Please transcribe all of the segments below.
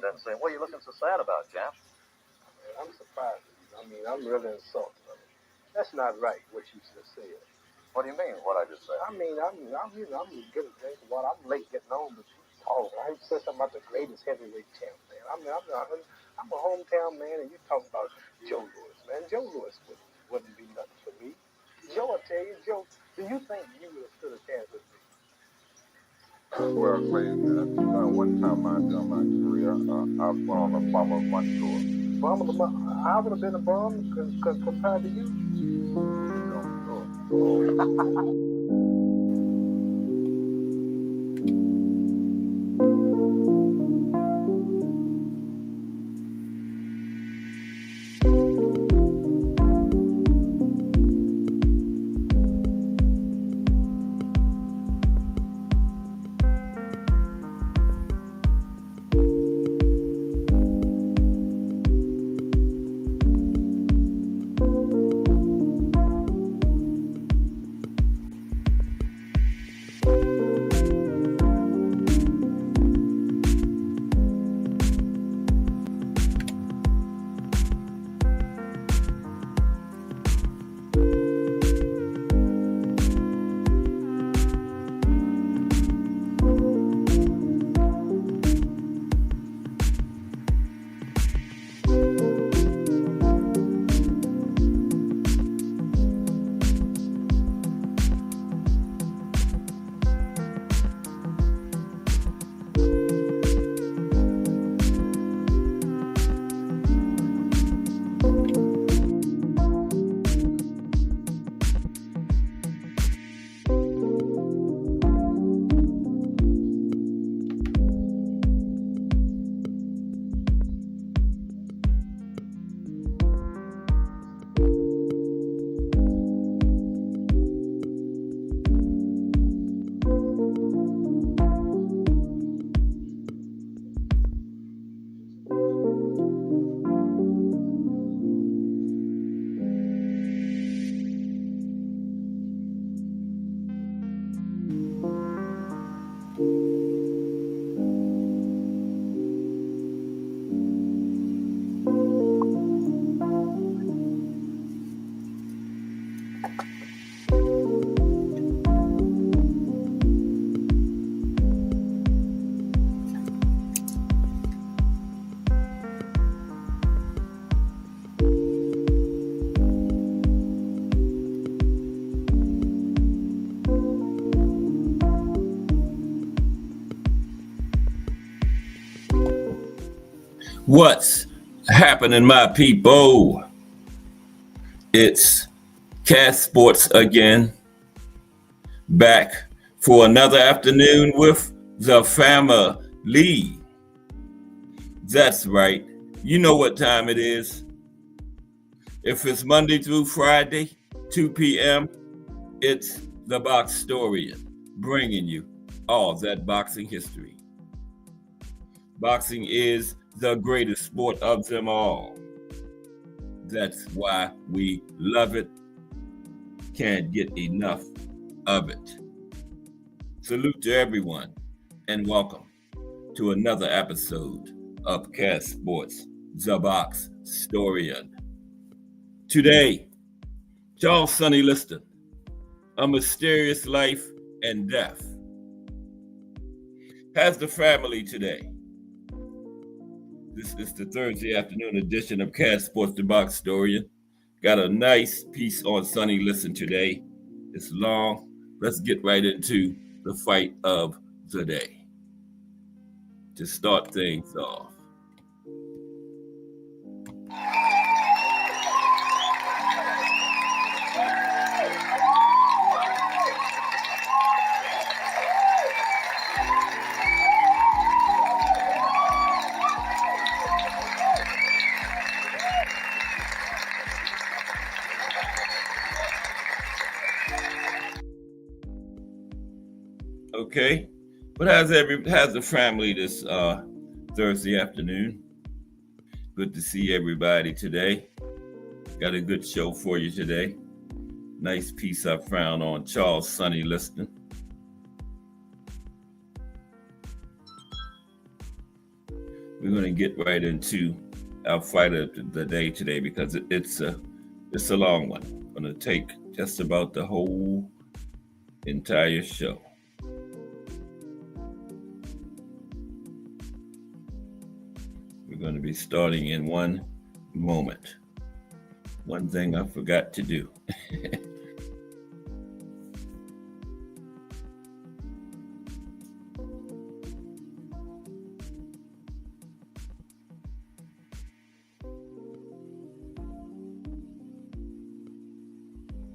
doesn't seem. What are you looking so sad about, Champ? I'm surprised. I mean, I'm really insulted. That's not right, what you just said. What do you mean, what I just said? I mean, I'm getting a drink of water. I'm late getting home, but you talk. I said something about the greatest heavyweight champ, man. I'm a hometown man, and you talk about Joe Louis, man. Joe Louis wouldn't be nothing for me. Joe, I tell you, Joe, do you think you would have stood a chance with me? Well, man, one time during my career, I put on a bomber one tour. I would have been a bum compared to you. What's happening, my people? It's Cat Sports again, back for another afternoon with the family. That's right. You know what time it is. If it's Monday through Friday, 2 p.m., it's the Box Story, bringing you all that boxing history. Boxing is the greatest sport of them all. That's why we love it. Can't get enough of it. Salute to everyone and welcome to another episode of Cat Sports, the Box Storian. Today, Charles Sonny Liston, A Mysterious Life and Death, has the family today. This is the Thursday afternoon edition of Cat Sports, the Box Storian. Got a nice piece on Sonny Liston today. It's long. Let's get right into the fight of the day. To start things off. Okay, but how's the family this Thursday afternoon? Good to see everybody today. Got a good show for you today. Nice piece I found on Charles Sonny Liston. we're going to get right into our fight of the day today because it's a long one. Going to take just about the whole entire show. We're going to be starting in one moment. One thing I forgot to do.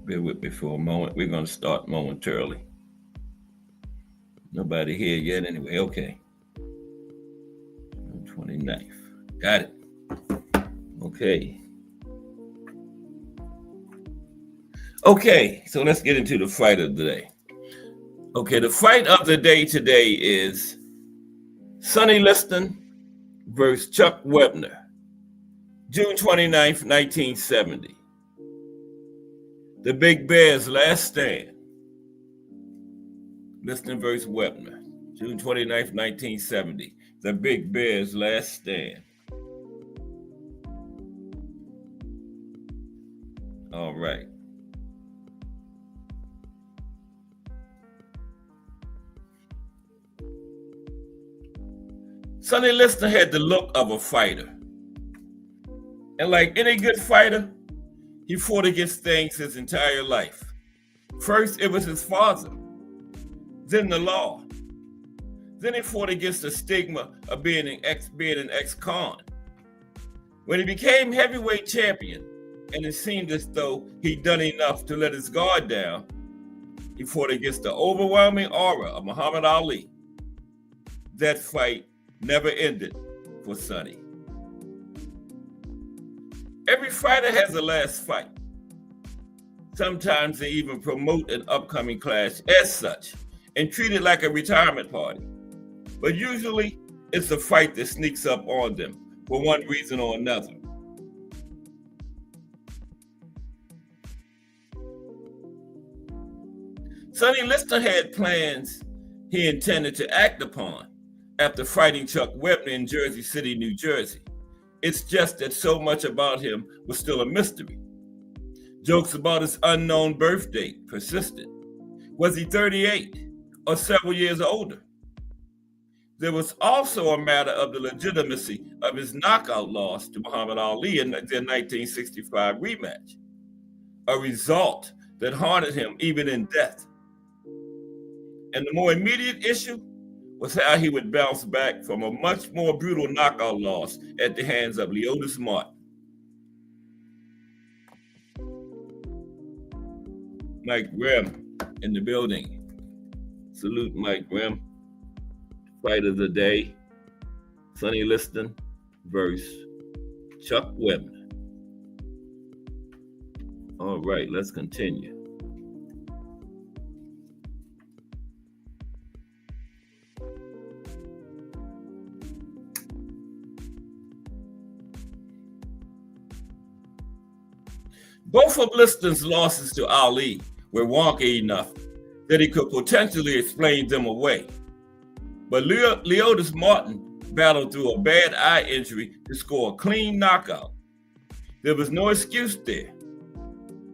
Bear with me for a moment. We're going to start momentarily. Nobody here yet anyway. Okay. 29th. Got it. Okay. Okay, so let's get into the fight of the day. Okay, the fight of the day today is Sonny Liston versus Chuck Webner, June 29th, 1970. The Big Bear's last stand. Liston versus Webner, June 29th, 1970. The Big Bear's last stand. All right. Sonny Liston had the look of a fighter. And like any good fighter, he fought against things his entire life. First, it was his father, then the law. Then he fought against the stigma of being an ex-con. When he became heavyweight champion, and it seemed as though he'd done enough to let his guard down, he fought against the overwhelming aura of Muhammad Ali. That fight never ended for Sonny. Every fighter has a last fight. Sometimes they even promote an upcoming clash as such and treat it like a retirement party. But usually it's a fight that sneaks up on them for one reason or another. Sonny Liston had plans he intended to act upon after fighting Chuck Webner in Jersey City, New Jersey. It's just that so much about him was still a mystery. Jokes about his unknown birth date persisted. Was he 38 or several years older? There was also a matter of the legitimacy of his knockout loss to Muhammad Ali in their 1965 rematch, a result that haunted him even in death. And the more immediate issue was how he would bounce back from a much more brutal knockout loss at the hands of Liston. Mike Grimm in the building. Salute Mike Grimm. Fight of the day, Sonny Liston versus Chuck Webner. All right, let's continue. Both of Liston's losses to Ali were wonky enough that he could potentially explain them away. But Liston battled through a bad eye injury to score a clean knockout. There was no excuse there.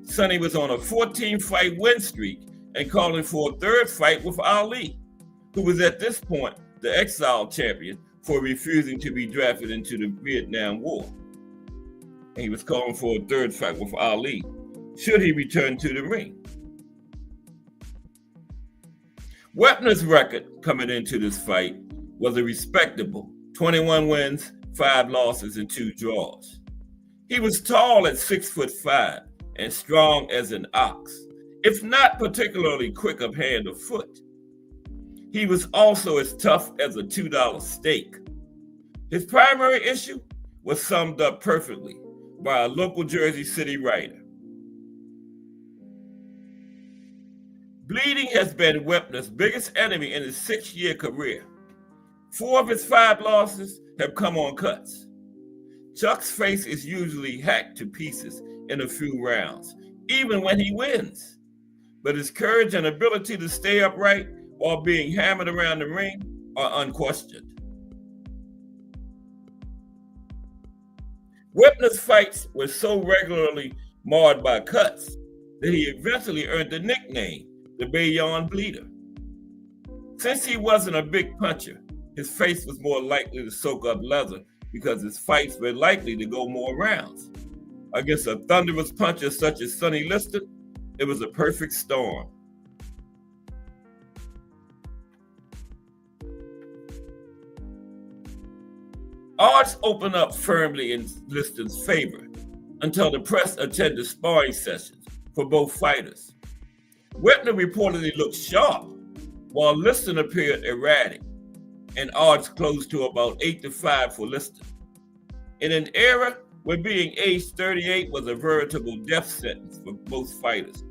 Sonny was on a 14-fight win streak and calling for a third fight with Ali, who was at this point the exiled champion for refusing to be drafted into the Vietnam War. And he was calling for a third fight with Ali, should he return to the ring. Webner's record coming into this fight was a respectable 21 wins, 5 losses, and 2 draws. He was tall at 6'5" and strong as an ox, if not particularly quick of hand or foot. He was also as tough as a $2 steak. His primary issue was summed up perfectly by a local Jersey City writer. Bleeding has been Webner's biggest enemy in his 6-year career. 4 of his 5 losses have come on cuts. Chuck's face is usually hacked to pieces in a few rounds, even when he wins. But his courage and ability to stay upright while being hammered around the ring are unquestioned. Wepner's fights were so regularly marred by cuts that he eventually earned the nickname the Bayonne Bleeder. Since he wasn't a big puncher, his face was more likely to soak up leather because his fights were likely to go more rounds. Against a thunderous puncher such as Sonny Liston, it was a perfect storm. Odds opened up firmly in Liston's favor until the press attended sparring sessions for both fighters. Wepner reportedly looked sharp, while Liston appeared erratic, and odds closed to about 8-5 for Liston. In an era where being age 38 was a veritable death sentence for both fighters,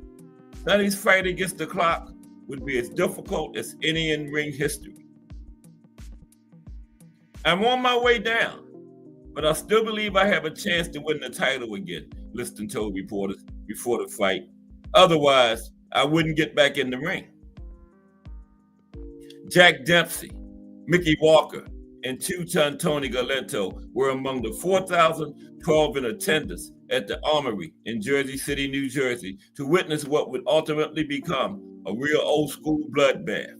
Sonny's fight against the clock would be as difficult as any in ring history. I'm on my way down, but I still believe I have a chance to win the title again, Liston told reporters before the fight. Otherwise, I wouldn't get back in the ring. Jack Dempsey, Mickey Walker, and two-ton Tony Galento were among the 4,012 in attendance at the Armory in Jersey City, New Jersey, to witness what would ultimately become a real old-school bloodbath.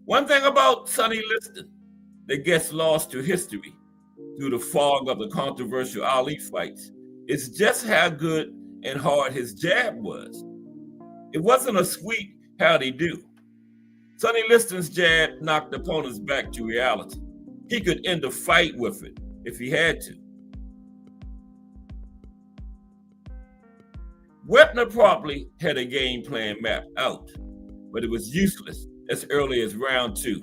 One thing about Sonny Liston that gets lost to history through the fog of the controversial Ali fights is just how good and hard his jab was. It wasn't a sweet howdy-do. Sonny Liston's jab knocked opponents back to reality. He could end a fight with it if he had to. Wepner probably had a game plan mapped out, but it was useless as early as round 2,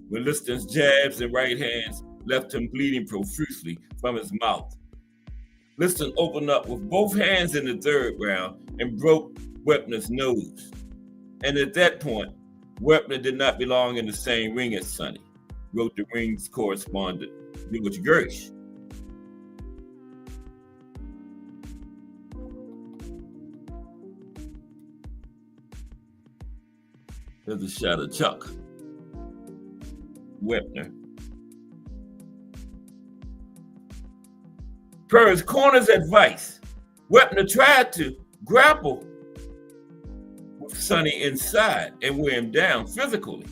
when Liston's jabs and right hands left him bleeding profusely from his mouth. Liston opened up with both hands in the third round and broke Wepner's nose. And at that point, Wepner did not belong in the same ring as Sonny, wrote the ring's correspondent, George Gersh. There's a shot of Chuck Wepner. Per his corner's advice, Wepner tried to grapple with Sonny inside and wear him down physically.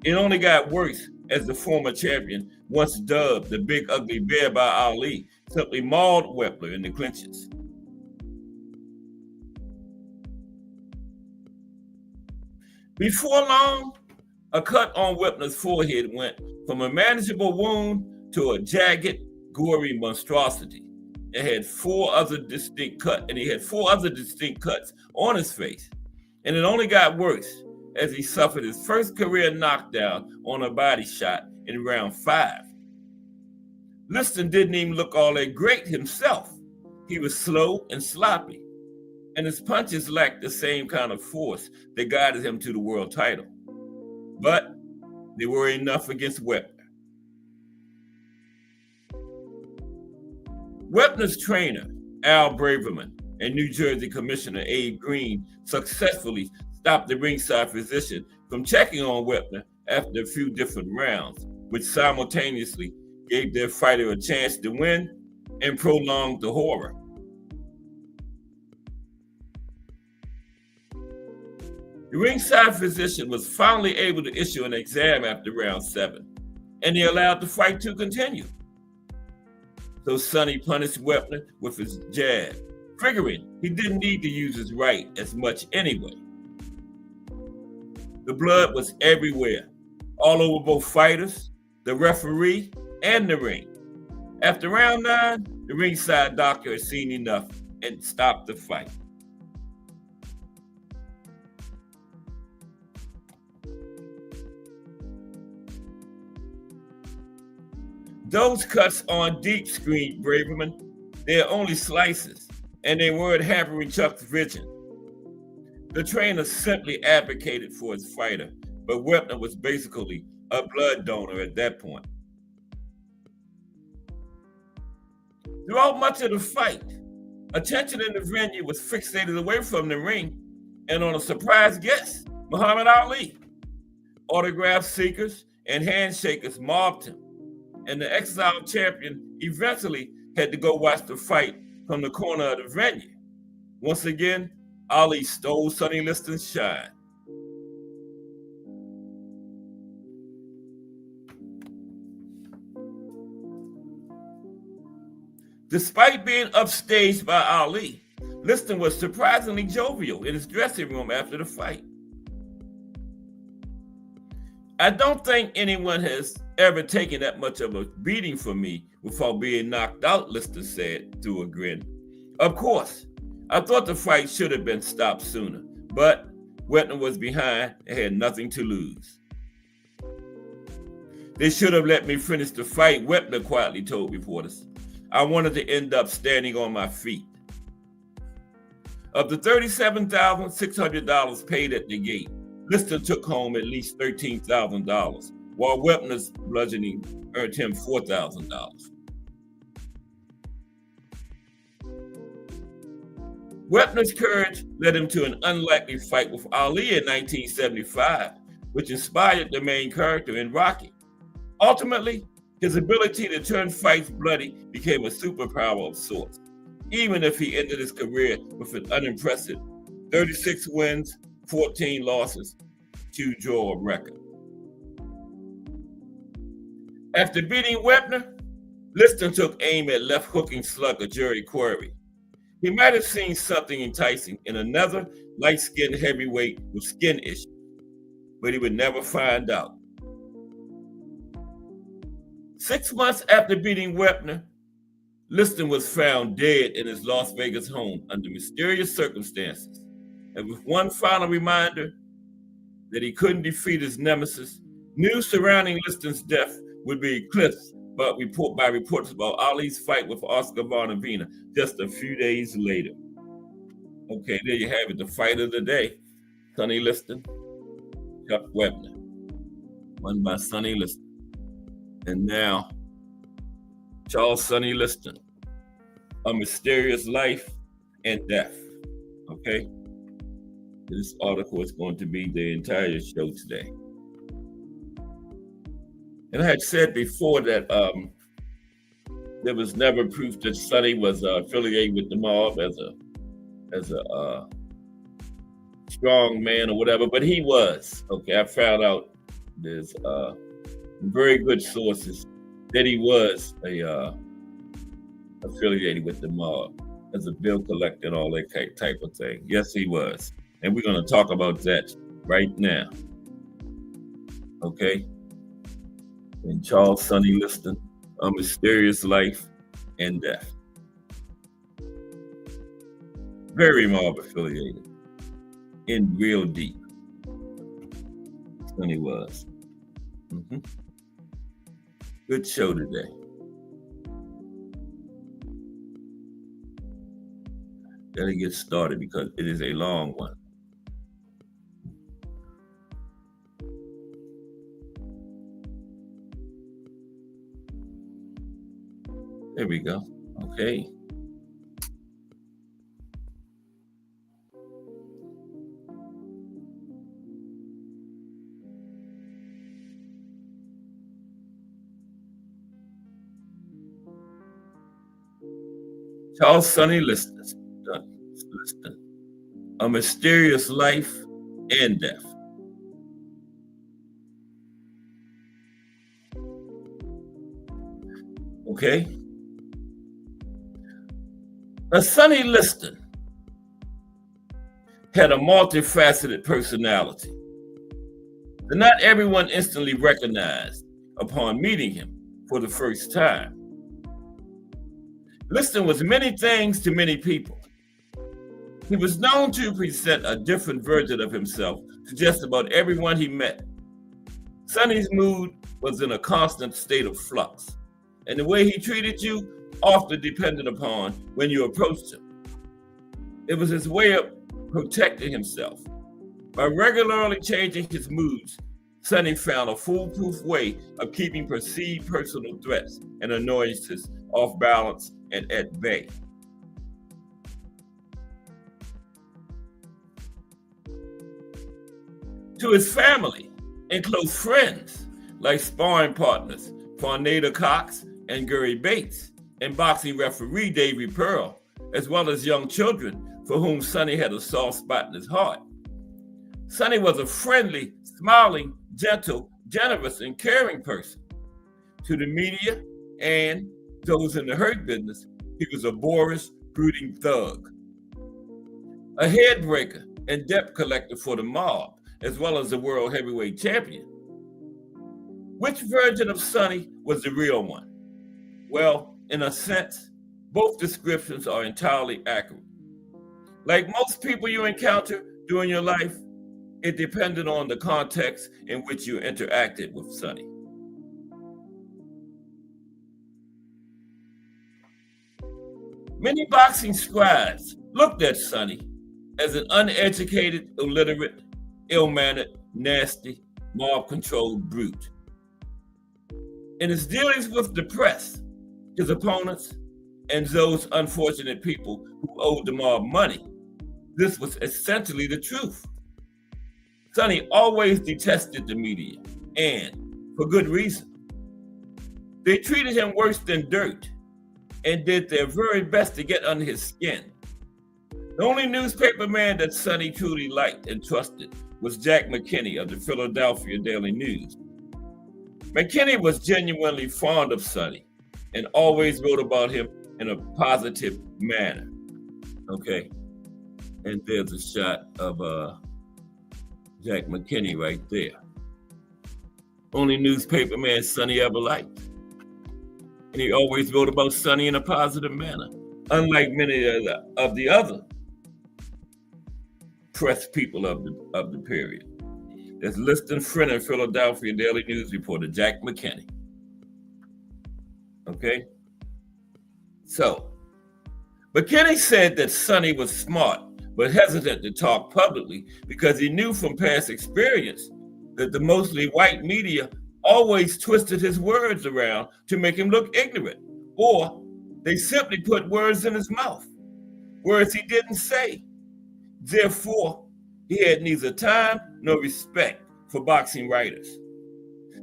It only got worse as the former champion, once dubbed the Big Ugly Bear by Ali, simply mauled Wepner in the clinches. Before long, a cut on Wepner's forehead went from a manageable wound to a jagged, gory monstrosity. It had four other distinct cuts on his face. And it only got worse as he suffered his first career knockdown on a body shot in round 5. Liston didn't even look all that great himself. He was slow and sloppy, and his punches lacked the same kind of force that guided him to the world title. But they were enough against Wepner. Wepner's trainer, Al Braverman, and New Jersey Commissioner Abe Green successfully stopped the ringside physician from checking on Wepner after a few different rounds, which simultaneously gave their fighter a chance to win and prolonged the horror. The ringside physician was finally able to issue an exam after round 7, and he allowed the fight to continue. So Sonny punished Wepner with his jab, figuring he didn't need to use his right as much anyway. The blood was everywhere, all over both fighters, the referee, and the ring. After round 9, the ringside doctor had seen enough and stopped the fight. Those cuts on deep, screamed Braverman. They're only slices, and they weren't hampering Chuck's vision. The trainer simply advocated for his fighter, but Wepner was basically a blood donor at that point. Throughout much of the fight, attention in the venue was fixated away from the ring and on a surprise guest, Muhammad Ali. Autograph seekers and handshakers mobbed him. and the exiled champion eventually had to go watch the fight from the corner of the venue. Once again, Ali stole Sonny Liston's shine. Despite being upstaged by Ali, Liston was surprisingly jovial in his dressing room after the fight. I don't think anyone has ever taken that much of a beating from me without being knocked out, Liston said through a grin. Of course, I thought the fight should have been stopped sooner, but Wetner was behind and had nothing to lose. They should have let me finish the fight, Wetner quietly told reporters. I wanted to end up standing on my feet. Of the $37,600 paid at the gate, Liston took home at least $13,000, while Wetner's bludgeoning earned him $4,000. Wetner's courage led him to an unlikely fight with Ali in 1975, which inspired the main character in Rocky. Ultimately, his ability to turn fights bloody became a superpower of sorts, even if he ended his career with an unimpressive 36 wins, 14 losses, 2 draw record. After beating Wetner, Liston took aim at left-hooking slugger Jerry Quarry. He might have seen something enticing in another light-skinned heavyweight with skin issues, but he would never find out. 6 months after beating Wetner, Liston was found dead in his Las Vegas home under mysterious circumstances. And with one final reminder that he couldn't defeat his nemesis, news surrounding Liston's death would be eclipsed by reports about Ali's fight with Oscar Bonavena just a few days later. Okay, there you have it, the fight of the day. Sonny Liston, Chuck Webner, won by Sonny Liston. And now, Charles Sonny Liston, A Mysterious Life and Death. Okay? This article is going to be the entire show today. And I had said before that there was never proof that Sonny was affiliated with the mob as a strong man or whatever, but he was. Okay, I found out there's very good sources that he was affiliated with the mob as a bill collector and all that type of thing. Yes, he was. And we're going to talk about that right now. Okay? And Charles Sonny Liston, A Mysterious Life and Death. Very mob affiliated. In real deep. Sonny was. Good show today. Gotta get started because it is a long one. There we go. Okay. Charles Sonny Liston, A Mysterious Life and Death. Okay. Now, Sonny Liston had a multifaceted personality that not everyone instantly recognized upon meeting him for the first time. Liston was many things to many people. He was known to present a different version of himself to just about everyone he met. Sonny's mood was in a constant state of flux, and the way he treated you often depended upon when you approached him. It was his way of protecting himself. By regularly changing his moods, Sonny found a foolproof way of keeping perceived personal threats and annoyances off balance and at bay. To his family and close friends, like sparring partners, Farnada Cox and Gary Bates, and boxing referee Davy Pearl, as well as young children for whom Sonny had a soft spot in his heart. Sonny was a friendly, smiling, gentle, generous, and caring person. To the media and those in the hurt business, he was a boorish, brooding thug. A headbreaker and debt collector for the mob, as well as the world heavyweight champion. Which version of Sonny was the real one? Well, in a sense, both descriptions are entirely accurate. Like most people you encounter during your life, it depended on the context in which you interacted with Sonny. Many boxing scribes looked at Sonny as an uneducated, illiterate, ill-mannered, nasty, mob-controlled brute. In his dealings with the press, his opponents, and those unfortunate people who owed the mob money, this was essentially the truth. Sonny always detested the media, and for good reason. They treated him worse than dirt and did their very best to get under his skin. The only newspaper man that Sonny truly liked and trusted was Jack McKinney of the Philadelphia Daily News. McKinney was genuinely fond of Sonny and always wrote about him in a positive manner. Okay, and there's a shot of Jack McKinney right there. Only newspaper man Sonny ever liked. And he always wrote about Sonny in a positive manner, unlike many of the other press people of the period. There's Liston friend and Philadelphia Daily News reporter Jack McKinney. Okay? So, McKinney said that Sonny was smart but hesitant to talk publicly because he knew from past experience that the mostly white media always twisted his words around to make him look ignorant, or they simply put words in his mouth, words he didn't say. Therefore, he had neither time nor respect for boxing writers.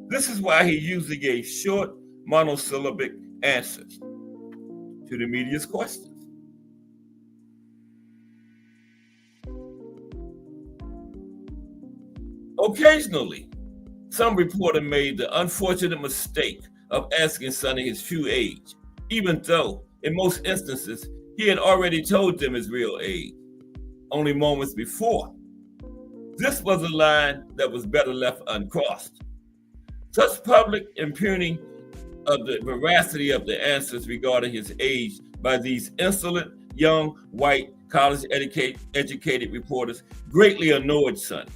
This is why he usually gave short, monosyllabic answers to the media's questions. Occasionally, some reporter made the unfortunate mistake of asking Sonny his true age, even though, in most instances, he had already told them his real age, only moments before. This was a line that was better left uncrossed. Such public impugning of the veracity of the answers regarding his age by these insolent, young, white, college-educated reporters greatly annoyed Sonny.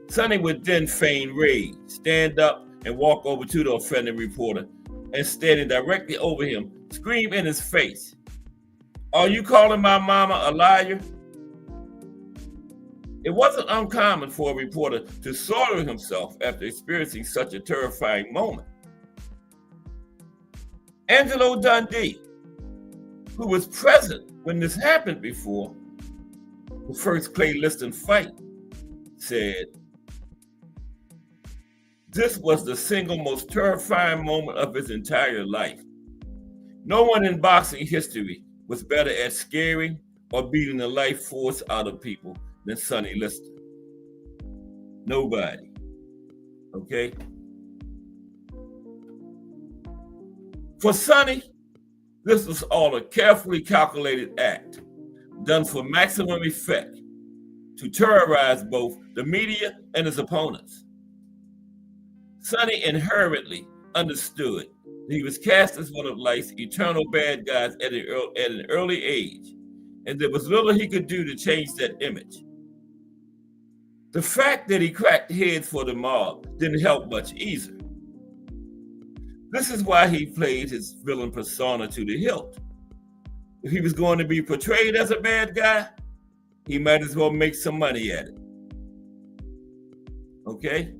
Sonny would then feign rage, stand up and walk over to the offending reporter and standing directly over him, scream in his face, "Are you calling my mama a liar?" It wasn't uncommon for a reporter to slaughter himself after experiencing such a terrifying moment. Angelo Dundee, who was present when this happened before the first Clay Liston fight, said, "This was the single most terrifying moment of his entire life. No one in boxing history was better at scaring or beating the life force out of people than Sonny Liston. Nobody." Okay? For Sonny, this was all a carefully calculated act, done for maximum effect, to terrorize both the media and his opponents. Sonny inherently understood that he was cast as one of life's eternal bad guys at an early age, and there was little he could do to change that image. The fact that he cracked heads for the mob didn't help much either. This is why he played his villain persona to the hilt. If he was going to be portrayed as a bad guy, he might as well make some money at it. Okay?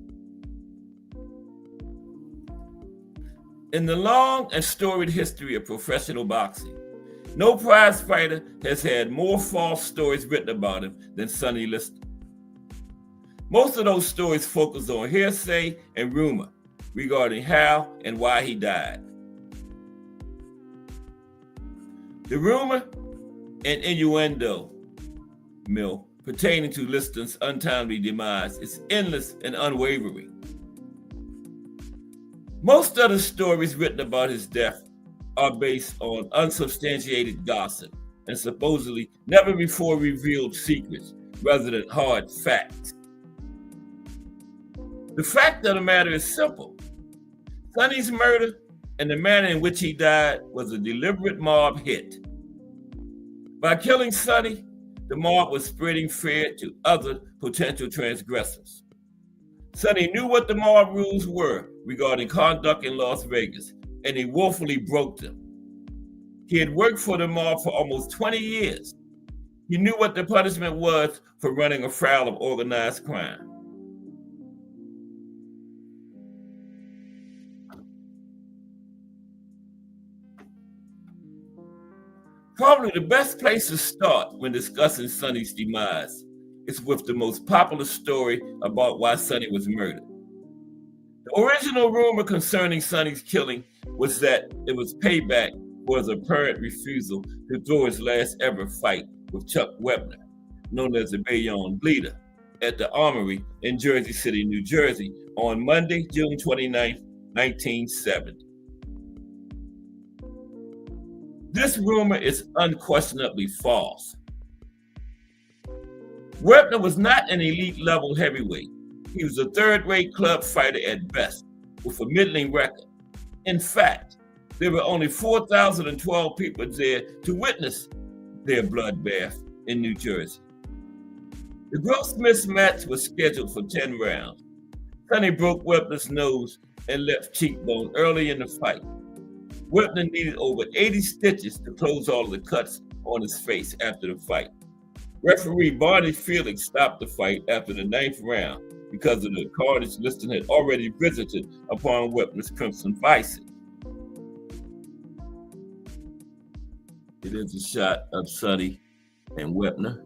In the long and storied history of professional boxing, no prize fighter has had more false stories written about him than Sonny Liston. Most of those stories focus on hearsay and rumor, regarding how and why he died. The rumor and innuendo mill pertaining to Liston's untimely demise is endless and unwavering. Most of the stories written about his death are based on unsubstantiated gossip and supposedly never before revealed secrets rather than hard facts. The fact of the matter is simple. Sonny's murder and the manner in which he died was a deliberate mob hit. By killing Sonny, the mob was spreading fear to other potential transgressors. Sonny knew what the mob rules were regarding conduct in Las Vegas, and he woefully broke them. He had worked for the mob for almost 20 years. He knew what the punishment was for running afoul of organized crime. Probably the best place to start when discussing Sonny's demise is with the most popular story about why Sonny was murdered. The original rumor concerning Sonny's killing was that it was payback for his apparent refusal to throw his last ever fight with Chuck Wepner, known as the Bayonne Bleeder, at the Armory in Jersey City, New Jersey, on Monday, June 29, 1970. This rumor is unquestionably false. Wepner was not an elite-level heavyweight. He was a third-rate club fighter at best, with a middling record. In fact, there were only 4,012 people there to witness their bloodbath in New Jersey. The Grossmiths match was scheduled for 10 rounds. Sonny broke Wepner's nose and left cheekbone early in the fight. Wepner needed over 80 stitches to close all of the cuts on his face after the fight. Referee Barney Felix stopped the fight after the 9th round because of the carnage Liston had already visited upon Wepner's crimson visor. It is a shot of Sonny and Wepner.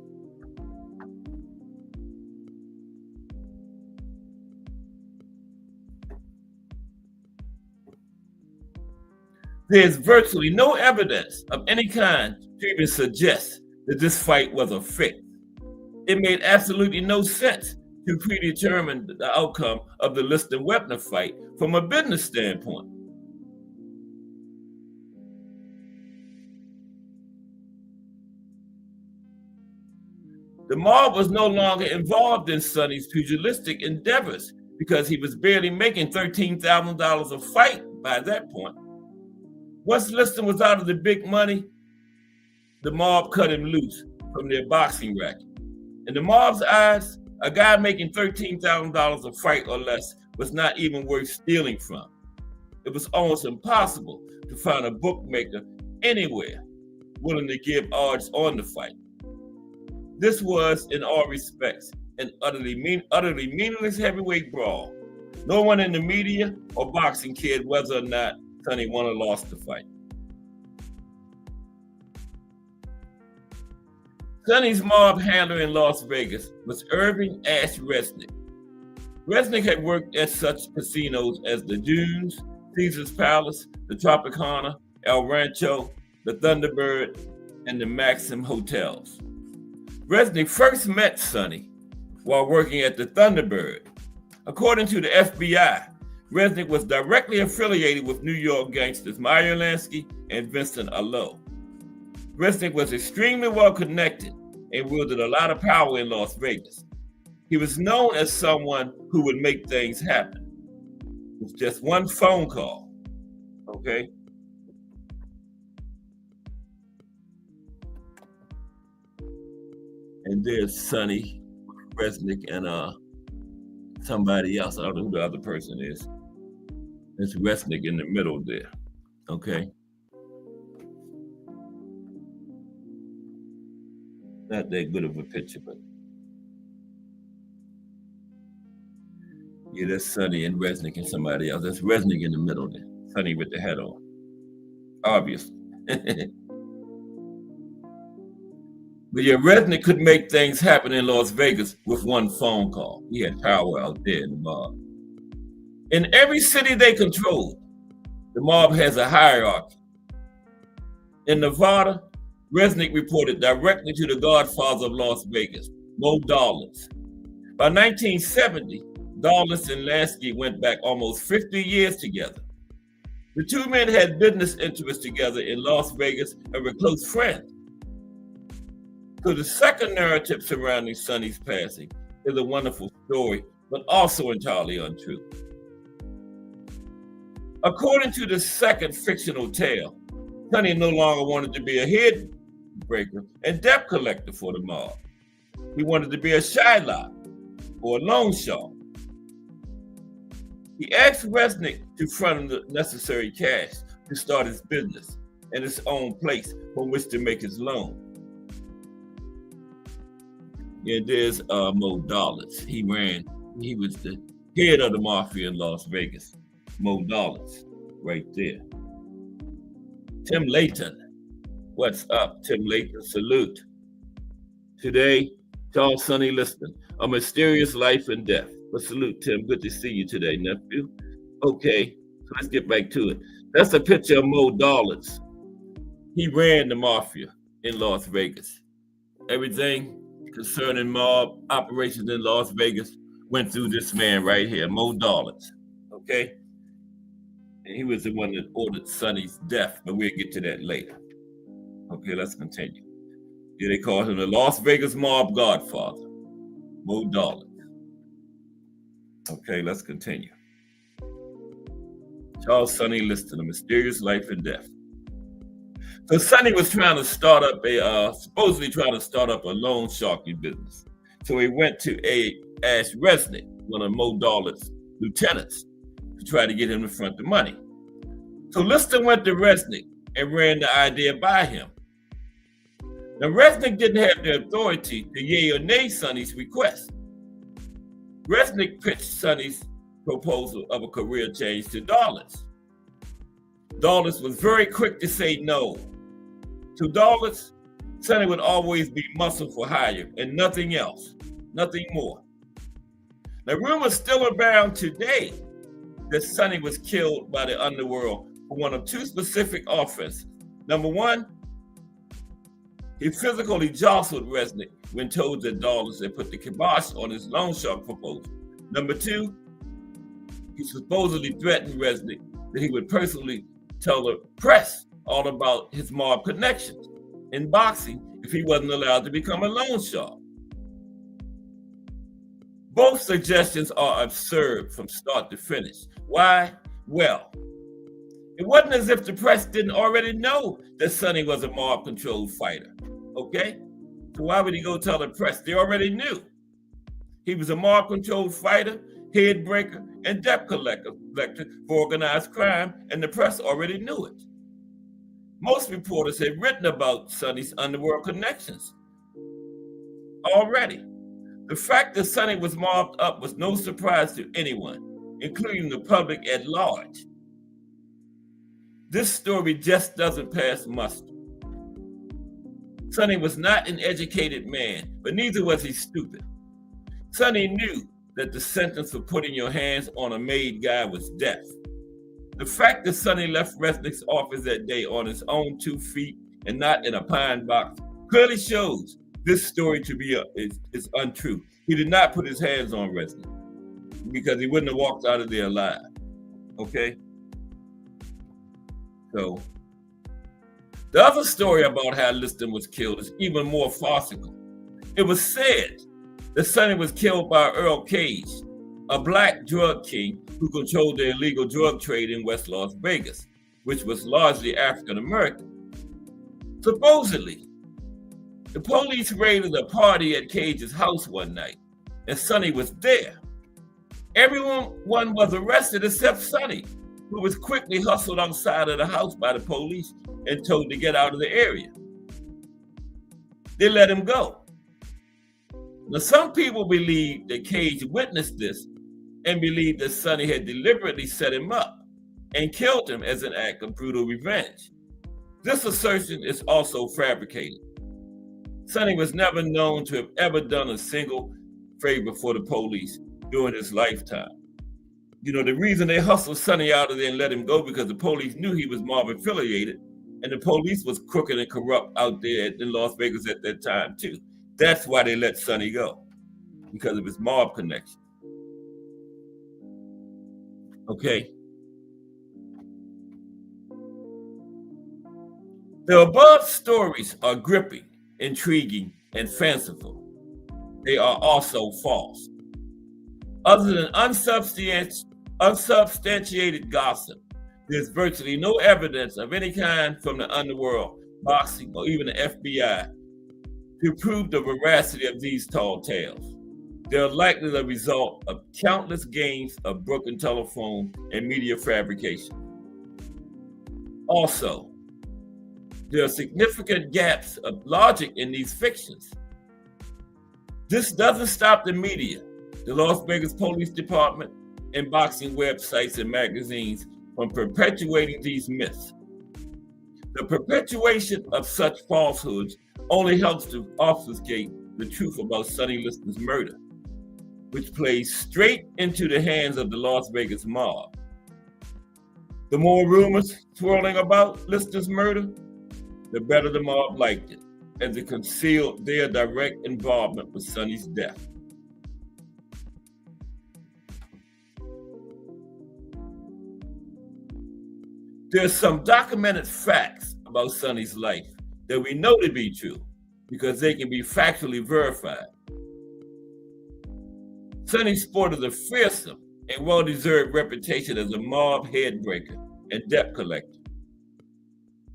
There's virtually no evidence of any kind to even suggest that this fight was a fake. It made absolutely no sense to predetermine the outcome of the Liston-Wepner fight from a business standpoint. The mob was no longer involved in Sonny's pugilistic endeavors because he was barely making $13,000 a fight by that point. Once Liston was out of the big money, the mob cut him loose from their boxing racket. In the mob's eyes, a guy making $13,000 a fight or less was not even worth stealing from. It was almost impossible to find a bookmaker anywhere willing to give odds on the fight. This was, in all respects, an utterly meaningless heavyweight brawl. No one in the media or boxing cared whether or not Sonny won or lost the fight. Sonny's mob handler in Las Vegas was Irving Ash Resnick. Resnick had worked at such casinos as the Dunes, Caesar's Palace, the Tropicana, El Rancho, the Thunderbird, and the Maxim hotels. Resnick first met Sonny while working at the Thunderbird. According to the FBI, Resnick was directly affiliated with New York gangsters Meyer Lansky and Vincent Allo. Resnick was extremely well connected and wielded a lot of power in Las Vegas. He was known as someone who would make things happen with just one phone call. Okay? And there's Sonny, Resnick, and somebody else. I don't know who the other person is. It's Resnick in the middle there. Okay? Not that good of a picture, but yeah, that's Sonny and Resnick and somebody else. That's Resnick in the middle there. Sonny with the hat on. Obviously. But yeah, Resnick could make things happen in Las Vegas with one phone call. He had power out there in the mob. In every city they controlled, the mob has a hierarchy. In Nevada, Resnick reported directly to the godfather of Las Vegas, Mo Dawlins. By 1970, Dawlins and Lansky went back almost 50 years together. The two men had business interests together in Las Vegas and were close friends. So the second narrative surrounding Sonny's passing is a wonderful story, but also entirely untrue. According to the second fictional tale, Sonny no longer wanted to be a head breaker and debt collector for the mob. He wanted to be a Shylock or a loan shark. He asked Resnick to front him the necessary cash to start his business and his own place from which to make his loan. And there's Mo Dawlins. He was the head of the mafia in Las Vegas. Mo Dawlins, right there. Tim Layton, what's up? Tim Layton, salute. Today, Charles Sonny Liston, A Mysterious Life and Death. But salute, Tim. Good to see you today, nephew. Okay, so let's get back to it. That's a picture of Mo Dawlins. He ran the mafia in Las Vegas. Everything concerning mob operations in Las Vegas went through this man right here, Mo Dawlins. Okay? And he was the one that ordered Sonny's death, but we'll get to that later. Okay, let's continue. Yeah, they called him the Las Vegas mob godfather, Mo Dawlins. Okay, let's continue. Charles Sonny Liston, A Mysterious Life and Death. So Sonny was supposedly trying to start up a loan sharking business. So he went to ask Resnick, one of Mo Dawlins' lieutenants, to try to get him to front the money. So Liston went to Resnick and ran the idea by him. Now Resnick didn't have the authority to yay or nay Sonny's request. Resnick pitched Sonny's proposal of a career change to Dawlins. Dawlins was very quick to say no. To Dawlins, Sonny would always be muscle for hire and nothing else, nothing more. Now rumors still abound today that Sonny was killed by the underworld for one of two specific offenses. Number one, he physically jostled Resnick when told that Dawlins had put the kibosh on his loan shark proposal. Number two, he supposedly threatened Resnick that he would personally tell the press all about his mob connections in boxing if he wasn't allowed to become a loan shark. Both suggestions are absurd from start to finish. Why? Well, it wasn't as if the press didn't already know that Sonny was a mob-controlled fighter, okay? So why would he go tell the press? They already knew. He was a mob-controlled fighter, head breaker, and debt collector for organized crime, and the press already knew it. Most reporters had written about Sonny's underworld connections already. The fact that Sonny was mobbed up was no surprise to anyone, including the public at large. This story just doesn't pass muster. Sonny was not an educated man, but neither was he stupid. Sonny knew that the sentence for putting your hands on a made guy was death. The fact that Sonny left Resnick's office that day on his own 2 feet and not in a pine box clearly shows this story to be is untrue. He did not put his hands on Resnick because he wouldn't have walked out of there alive. Okay? So, the other story about how Liston was killed is even more farcical. It was said that Sonny was killed by Earl Cage, a black drug king who controlled the illegal drug trade in West Las Vegas, which was largely African American. Supposedly, the police raided a party at Cage's house one night, and Sonny was there. Everyone was arrested except Sonny, who was quickly hustled outside of the house by the police and told to get out of the area. They let him go. Now, some people believe that Cage witnessed this and believe that Sonny had deliberately set him up and killed him as an act of brutal revenge. This assertion is also fabricated. Sonny was never known to have ever done a single favor for the police during his lifetime. the reason they hustled Sonny out of there and let him go because the police knew he was mob affiliated, and the police was crooked and corrupt out there in Las Vegas at that time too. That's why they let Sonny go, because of his mob connection. Okay. The above stories are gripping, intriguing, and fanciful. They are also false. Other than unsubstantiated gossip, there's virtually no evidence of any kind from the underworld, boxing, or even the FBI to prove the veracity of these tall tales. They're likely the result of countless games of broken telephone and media fabrication. Also, there are significant gaps of logic in these fictions. This doesn't stop the media, the Las Vegas Police Department, and boxing websites and magazines from perpetuating these myths. The perpetuation of such falsehoods only helps to obfuscate the truth about Sonny Liston's murder, which plays straight into the hands of the Las Vegas mob. The more rumors swirling about Liston's murder, the better the mob liked it, as it concealed their direct involvement with Sonny's death. There's some documented facts about Sonny's life that we know to be true because they can be factually verified. Sonny sported a fearsome and well-deserved reputation as a mob headbreaker and debt collector.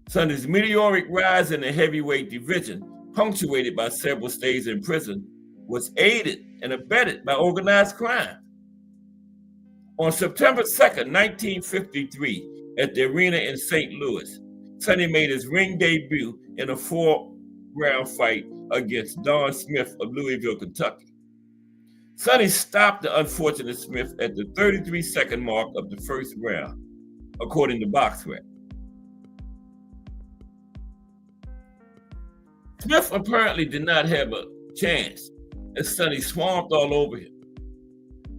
Sonny's meteoric rise in the heavyweight division, punctuated by several stays in prison, was aided and abetted by organized crime. On September 2nd, 1953, at the arena in St. Louis, Sonny made his ring debut in a 4-round fight against Don Smith of Louisville, Kentucky. Sonny stopped the unfortunate Smith at the 33-second mark of the first round, according to BoxRec. Smith apparently did not have a chance, as Sonny swamped all over him.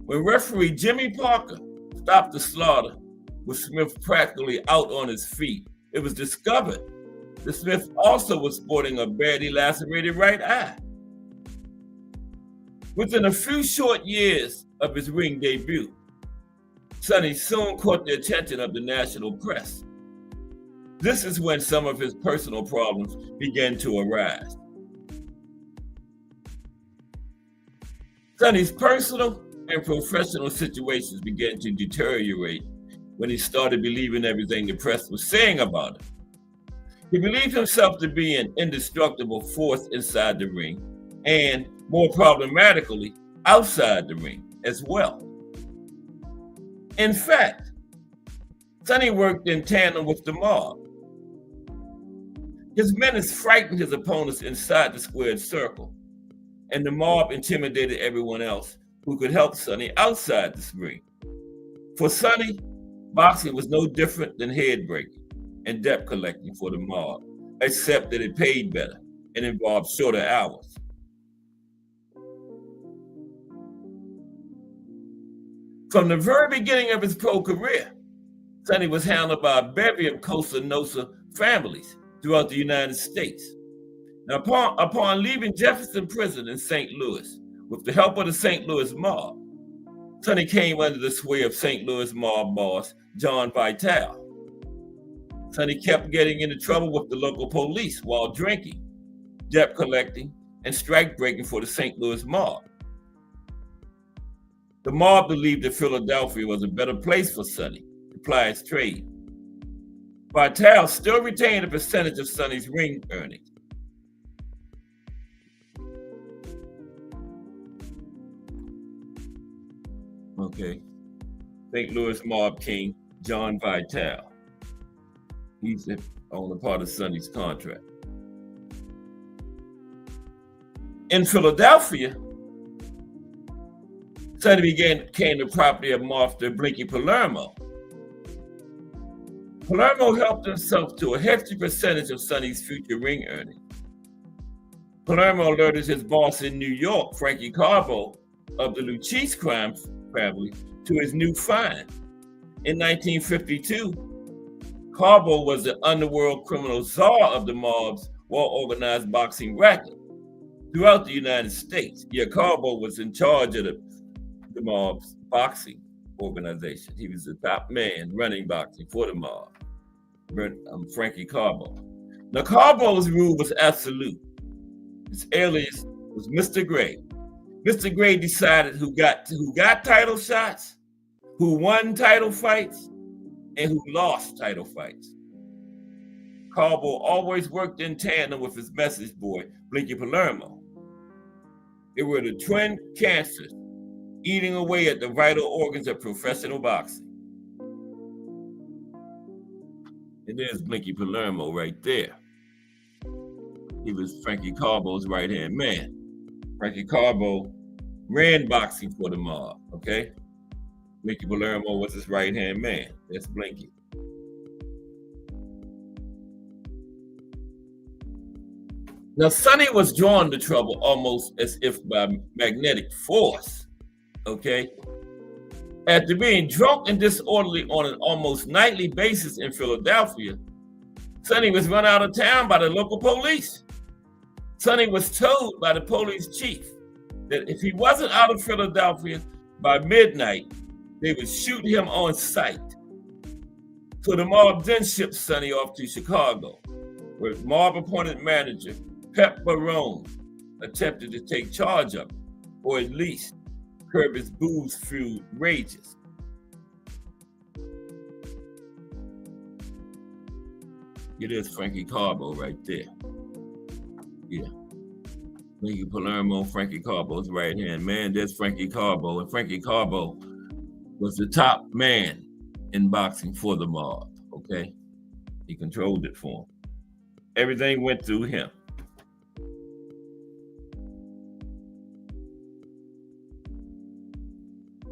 When referee Jimmy Parker stopped the slaughter, with Smith practically out on his feet, it was discovered that Smith also was sporting a badly lacerated right eye. Within a few short years of his ring debut, Sonny soon caught the attention of the national press. This is when some of his personal problems began to arise. Sonny's personal and professional situations began to deteriorate when he started believing everything the press was saying about him. He believed himself to be an indestructible force inside the ring and, more problematically, outside the ring as well. In fact, Sonny worked in tandem with the mob. His menace frightened his opponents inside the squared circle, and the mob intimidated everyone else who could help Sonny outside the ring. For Sonny, boxing was no different than head breaking and debt collecting for the mob, except that it paid better and involved shorter hours. From the very beginning of his pro career, Sonny was handled by a bevy of Cosa Nostra families throughout the United States. Now, upon leaving Jefferson Prison in St. Louis, with the help of the St. Louis mob, Sonny came under the sway of St. Louis mob boss John Vitale. Sonny kept getting into trouble with the local police while drinking, debt collecting, and strike breaking for the St. Louis mob. The mob believed that Philadelphia was a better place for Sonny to ply his trade. Vitale still retained a percentage of Sonny's ring earnings. Okay. St. Louis mob king John Vitale. He's on a part of Sonny's contract. In Philadelphia, Sonny became the property of mobster Blinky Palermo. Palermo helped himself to a hefty percentage of Sonny's future ring earnings. Palermo alerted his boss in New York, Frankie Carbo, of the Luchese crime family, to his new find. In 1952, Carbo was the underworld criminal czar of the mob's well-organized boxing racket throughout the United States. Yeah, Carbo was in charge of the mob's boxing organization. He was the top man running boxing for the mob. Frankie Carbo. Now, Carbo's rule was absolute. His alias was Mr. Gray. Mr. Gray decided who got title shots, who won title fights, and who lost title fights. Carbo always worked in tandem with his message boy, Blinky Palermo. They were the twin cancers eating away at the vital organs of professional boxing. And there's Blinky Palermo right there. He was Frankie Carbo's right-hand man. Frankie Carbo ran boxing for the mob, okay? Blinky Palermo was his right-hand man. That's Blinky. Now, Sonny was drawn to trouble almost as if by magnetic force, okay? After being drunk and disorderly on an almost nightly basis in Philadelphia, Sonny was run out of town by the local police. Sonny was told by the police chief that if he wasn't out of Philadelphia by midnight, they would shoot him on sight. So the mob then shipped Sonny off to Chicago, where mob-appointed manager Pep Barone attempted to take charge of it, or at least curb his booze-fueled rages. It is Frankie Carbo right there. Yeah. Blinky Palermo, Frankie Carbo's right-hand man. There's Frankie Carbo. And Frankie Carbo was the top man in boxing for the mob, okay? He controlled it for him. Everything went through him.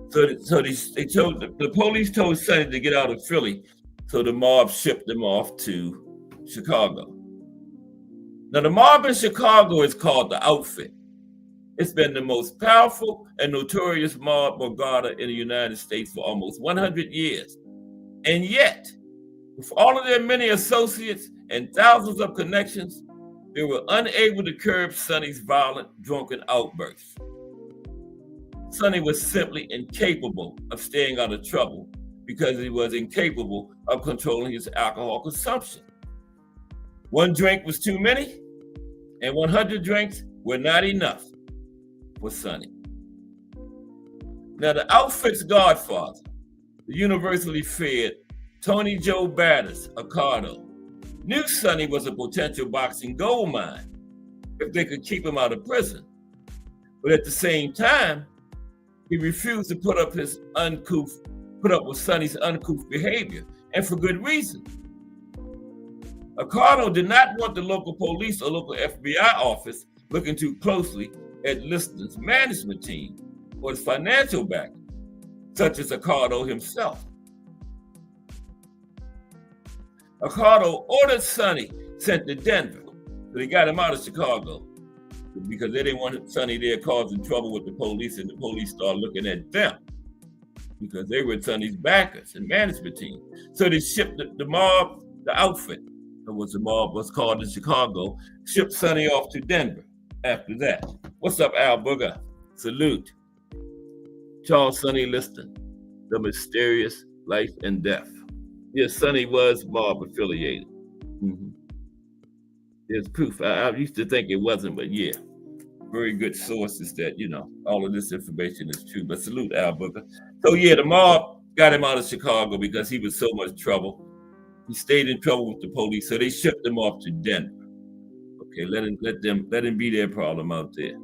So the police told Sonny to get out of Philly, so the mob shipped him off to Chicago. Now, the mob in Chicago is called the Outfit. It's been the most powerful and notorious mob borgata in the United States for almost 100 years. And yet, with all of their many associates and thousands of connections, they were unable to curb Sonny's violent, drunken outbursts. Sonny was simply incapable of staying out of trouble because he was incapable of controlling his alcohol consumption. One drink was too many, and 100 drinks were not enough for Sonny. Now, the Outfit's godfather, the universally feared Tony Joe Badass Accardo, knew Sonny was a potential boxing gold mine if they could keep him out of prison. But at the same time, he refused to put up with Sonny's uncouth behavior, and for good reason. Accardo did not want the local police or local FBI office looking too closely at Liston's management team or his financial backing, such as Accardo himself. Accardo ordered Sonny sent to Denver, but he got him out of Chicago because they didn't want Sonny there causing trouble with the police, and the police started looking at them because they were Sonny's backers and management team. So they shipped the mob, the Outfit, what the mob was called in Chicago, shipped Sonny off to Denver after that. What's up, Al Booger? Salute. Charles Sonny Liston, the mysterious life and death. Yes, Sonny was mob affiliated. Mm-hmm. There's proof. I used to think it wasn't, but yeah, very good sources that, all of this information is true. But salute Al Booker. So yeah, the mob got him out of Chicago because he was so much trouble. He stayed in trouble with the police, so they shipped him off to Denver. Okay, let him be their problem out there.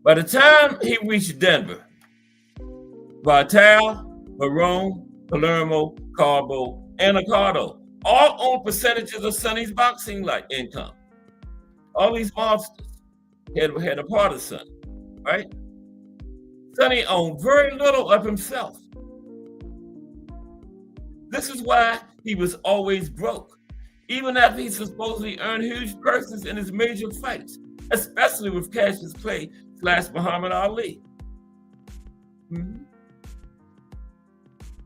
By the time he reached Denver, Vital, Barone, Palermo, Carbo, and Accardo all owned percentages of Sonny's boxing income. All these mobsters had a part of Sonny, right? Sonny owned very little of himself. This is why he was always broke, even after he supposedly earned huge purses in his major fights, especially with Cassius Clay / Muhammad Ali. Mhm.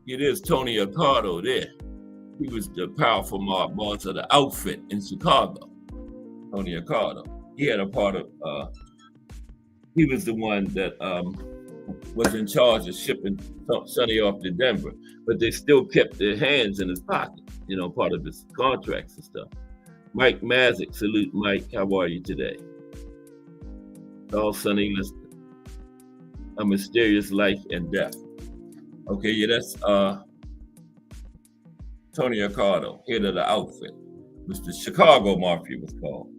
It is Tony Accardo there. He was the powerful mob boss of the outfit in Chicago. Tony Accardo. He had a part of. He was the one that was in charge of shipping Sonny off to Denver, but they still kept their hands in his pocket. You know, part of his contracts and stuff. Mike Mazik, salute Mike. How are you today? All Sonny Liston. A Mysterious Life and Death. Okay, yeah, that's Tony Accardo, head of the outfit, which the Chicago Mafia was called.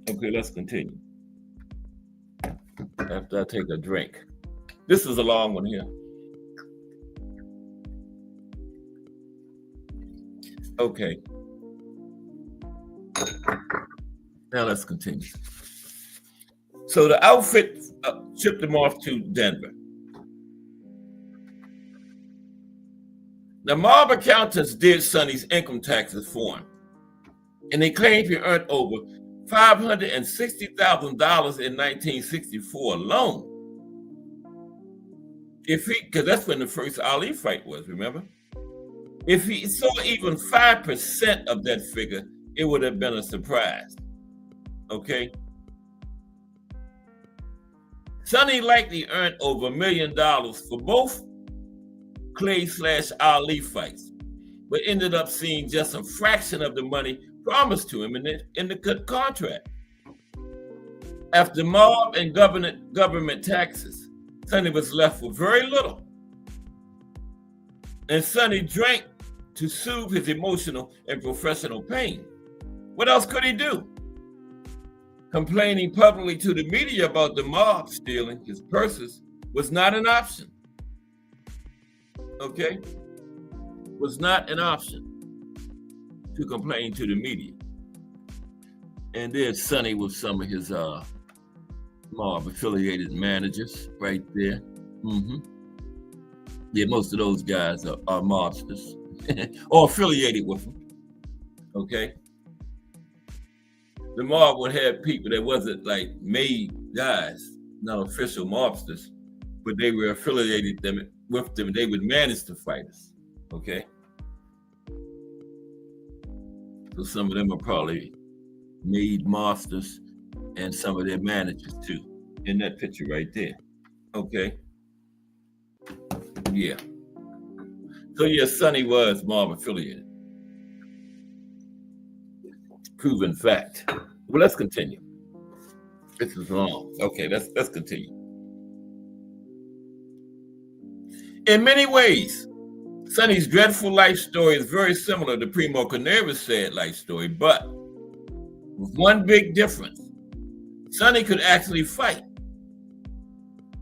Okay, let's continue. After I take a drink. This is a long one here. Okay. Now let's continue. So the outfit shipped him off to Denver. The mob accountants did Sonny's income taxes for him, and they claimed he earned over $560,000 in 1964 alone. Because that's when the first Ali fight was, remember? If he saw even 5% of that figure, it would have been a surprise. Okay? Sonny likely earned over $1 million for both Clay/Ali fights, but ended up seeing just a fraction of the money promised to him in the contract. After mob and government taxes, Sonny was left with very little. And Sonny drank to soothe his emotional and professional pain. What else could he do? Complaining publicly to the media about the mob stealing his purses was not an option. Okay? Was not an option to complain to the media. And there's Sonny with some of his mob affiliated managers right there. Mm-hmm. Yeah, most of those guys are mobsters or affiliated with them. Okay? The mob would have people that wasn't like made guys, not official mobsters, but they were affiliated with them. They would manage the fighters. Okay? So some of them are probably made mobsters and some of their managers too. In that picture right there. Okay? Yeah. So yeah, Sonny was mob affiliated. Proven fact. Well, let's continue. This is long. Okay, let's continue. In many ways, Sonny's dreadful life story is very similar to Primo Carnera's sad life story, but with one big difference. Sonny could actually fight.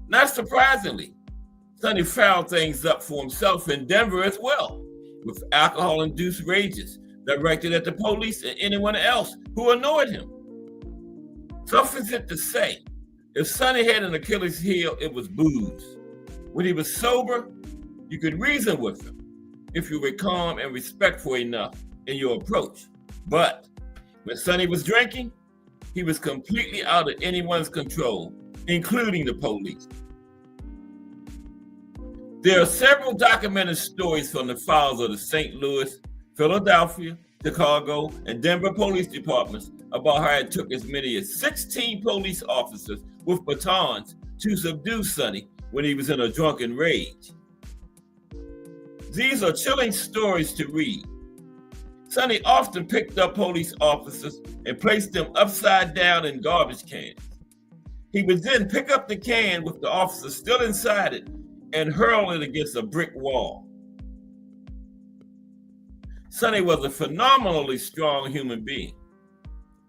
Not surprisingly, Sonny fouled things up for himself in Denver as well, with alcohol-induced rages directed at the police and anyone else who annoyed him. Suffice it to say, if Sonny had an Achilles heel, it was booze. When he was sober, you could reason with him if you were calm and respectful enough in your approach. But when Sonny was drinking, he was completely out of anyone's control, including the police. There are several documented stories from the files of the St. Louis, Philadelphia, Chicago, and Denver police departments about how it took as many as 16 police officers with batons to subdue Sonny when he was in a drunken rage. These are chilling stories to read. Sonny often picked up police officers and placed them upside down in garbage cans. He would then pick up the can with the officer still inside it and hurl it against a brick wall. Sonny was a phenomenally strong human being.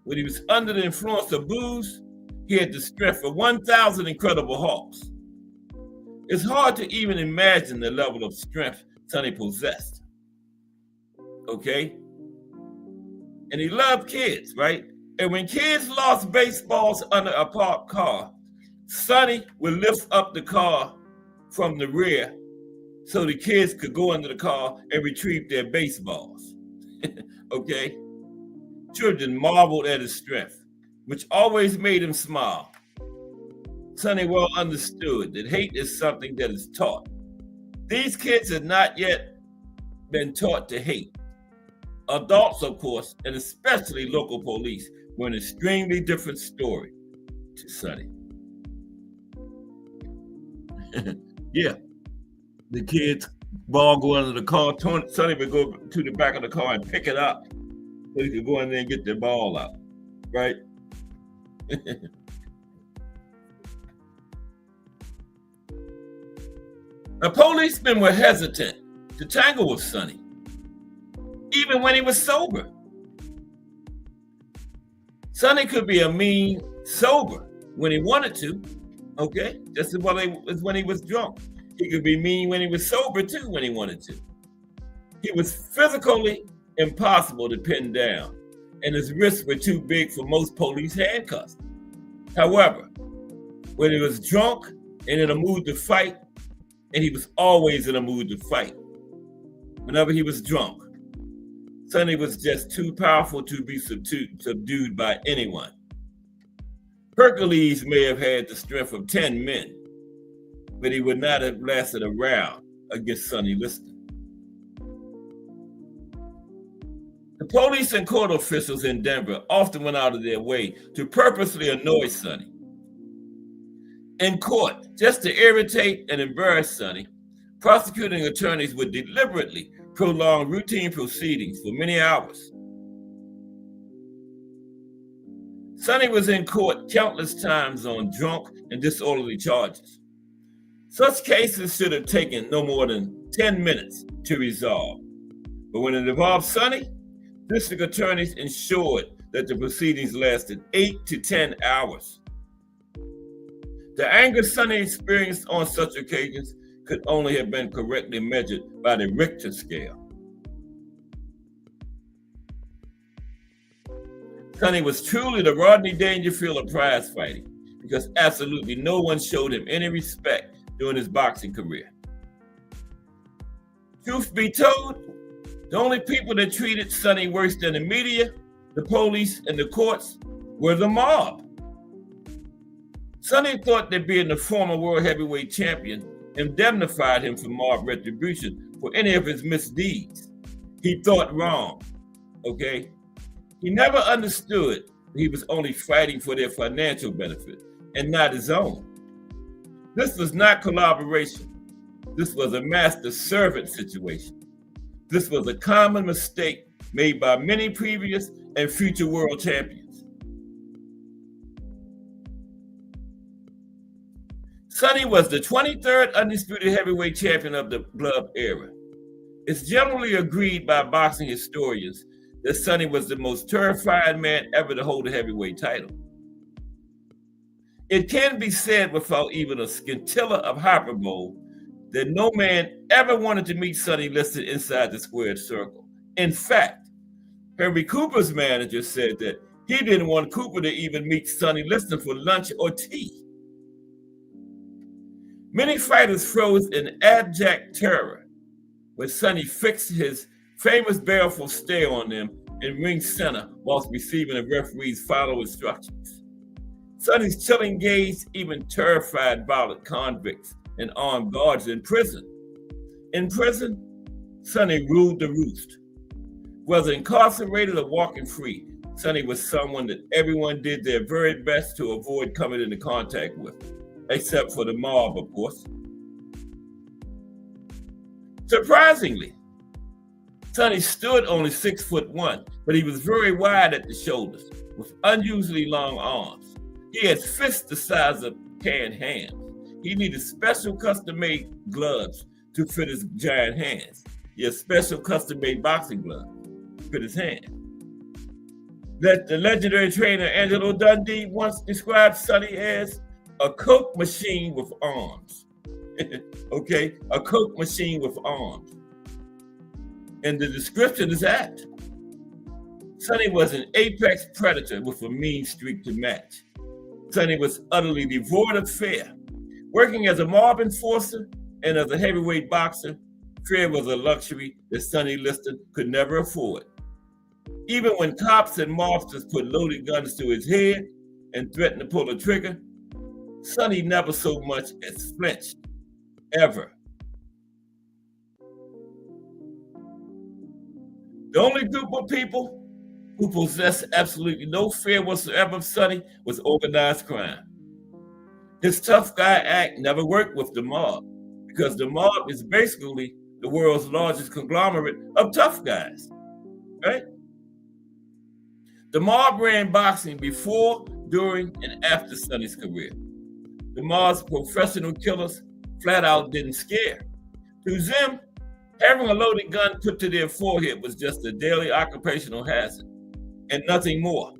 When he was under the influence of booze, he had the strength of 1,000 Incredible Hulks. It's hard to even imagine the level of strength Sonny possessed. Okay? And he loved kids, right? And when kids lost baseballs under a parked car, Sonny would lift up the car from the rear so the kids could go under the car and retrieve their baseballs. Okay? Children marveled at his strength, which always made him smile. Sonny well understood that hate is something that is taught. These kids had not yet been taught to hate. Adults, of course, and especially local police, were an extremely different story to Sonny. Yeah, the kids' ball go under the car. Sonny would go to the back of the car and pick it up so he could go in there and get the ball out, right? The policemen were hesitant to tangle with Sonny, even when he was sober. Sonny could be a mean sober when he wanted to, okay? Just as well as when he was drunk. He could be mean when he was sober too, when he wanted to. He was physically impossible to pin down, and his wrists were too big for most police handcuffs. However, when he was drunk and in a mood to fight, and he was always in a mood to fight, whenever he was drunk, Sonny was just too powerful to be subdued by anyone. Hercules may have had the strength of 10 men, but he would not have lasted a round against Sonny Liston. The police and court officials in Denver often went out of their way to purposely annoy Sonny. In court, just to irritate and embarrass Sonny, prosecuting attorneys would deliberately prolong routine proceedings for many hours. Sonny was in court countless times on drunk and disorderly charges. Such cases should have taken no more than 10 minutes to resolve. But when it involved Sonny, district attorneys ensured that the proceedings lasted 8 to 10 hours. The anger Sonny experienced on such occasions could only have been correctly measured by the Richter scale. Sonny was truly the Rodney Dangerfield of prize fighting because absolutely no one showed him any respect during his boxing career. Truth be told, the only people that treated Sonny worse than the media, the police, and the courts were the mob. Sonny thought that being the former world heavyweight champion indemnified him from mob retribution for any of his misdeeds. He thought wrong, okay? He never understood that he was only fighting for their financial benefit and not his own. This was not collaboration. This was a master-servant situation. This was a common mistake made by many previous and future world champions. Sonny was the 23rd undisputed heavyweight champion of the glove era. It's generally agreed by boxing historians that Sonny was the most terrifying man ever to hold a heavyweight title. It can be said without even a scintilla of hyperbole that no man ever wanted to meet Sonny Liston inside the squared circle. In fact, Henry Cooper's manager said that he didn't want Cooper to even meet Sonny Liston for lunch or tea. Many fighters froze in abject terror when Sonny fixed his famous baleful stare on them in ring center whilst receiving the referee's final instructions. Sonny's chilling gaze even terrified violent convicts and armed guards in prison. In prison, Sonny ruled the roost. Whether incarcerated or walking free, Sonny was someone that everyone did their very best to avoid coming into contact with, except for the mob, of course. Surprisingly, Sonny stood only 6'1", but he was very wide at the shoulders with unusually long arms. He had fists the size of canned hams. He needed special custom-made gloves to fit his giant hands. He had special custom-made boxing gloves to fit his hand. That the legendary trainer Angelo Dundee once described Sonny as a Coke machine with arms. Okay, a Coke machine with arms. And the description is apt. Sonny was an apex predator with a mean streak to match. Sonny was utterly devoid of fear. Working as a mob enforcer and as a heavyweight boxer, fear was a luxury that Sonny Liston could never afford. Even when cops and mobsters put loaded guns to his head and threatened to pull the trigger, Sonny never so much as flinched, ever. The only group of people who possessed absolutely no fear whatsoever of Sonny was organized crime. His tough guy act never worked with the mob because the mob is basically the world's largest conglomerate of tough guys, right? The mob ran boxing before, during, and after Sonny's career. The mob's professional killers flat out didn't scare. To them, having a loaded gun put to their forehead was just a daily occupational hazard and nothing more.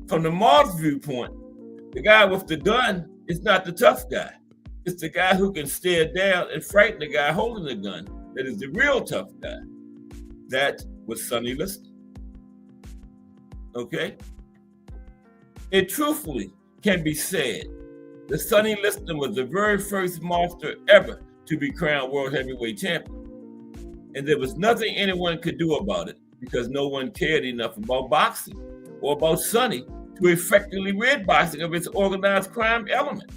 From the mob's viewpoint, the guy with the gun is not the tough guy. It's the guy who can stare down and frighten the guy holding the gun that is the real tough guy. That was Sonny Liston. Okay? It truthfully can be said that Sonny Liston was the very first monster ever to be crowned world heavyweight champion. And there was nothing anyone could do about it because no one cared enough about boxing or about Sonny to effectively rid boxing of its organized crime element.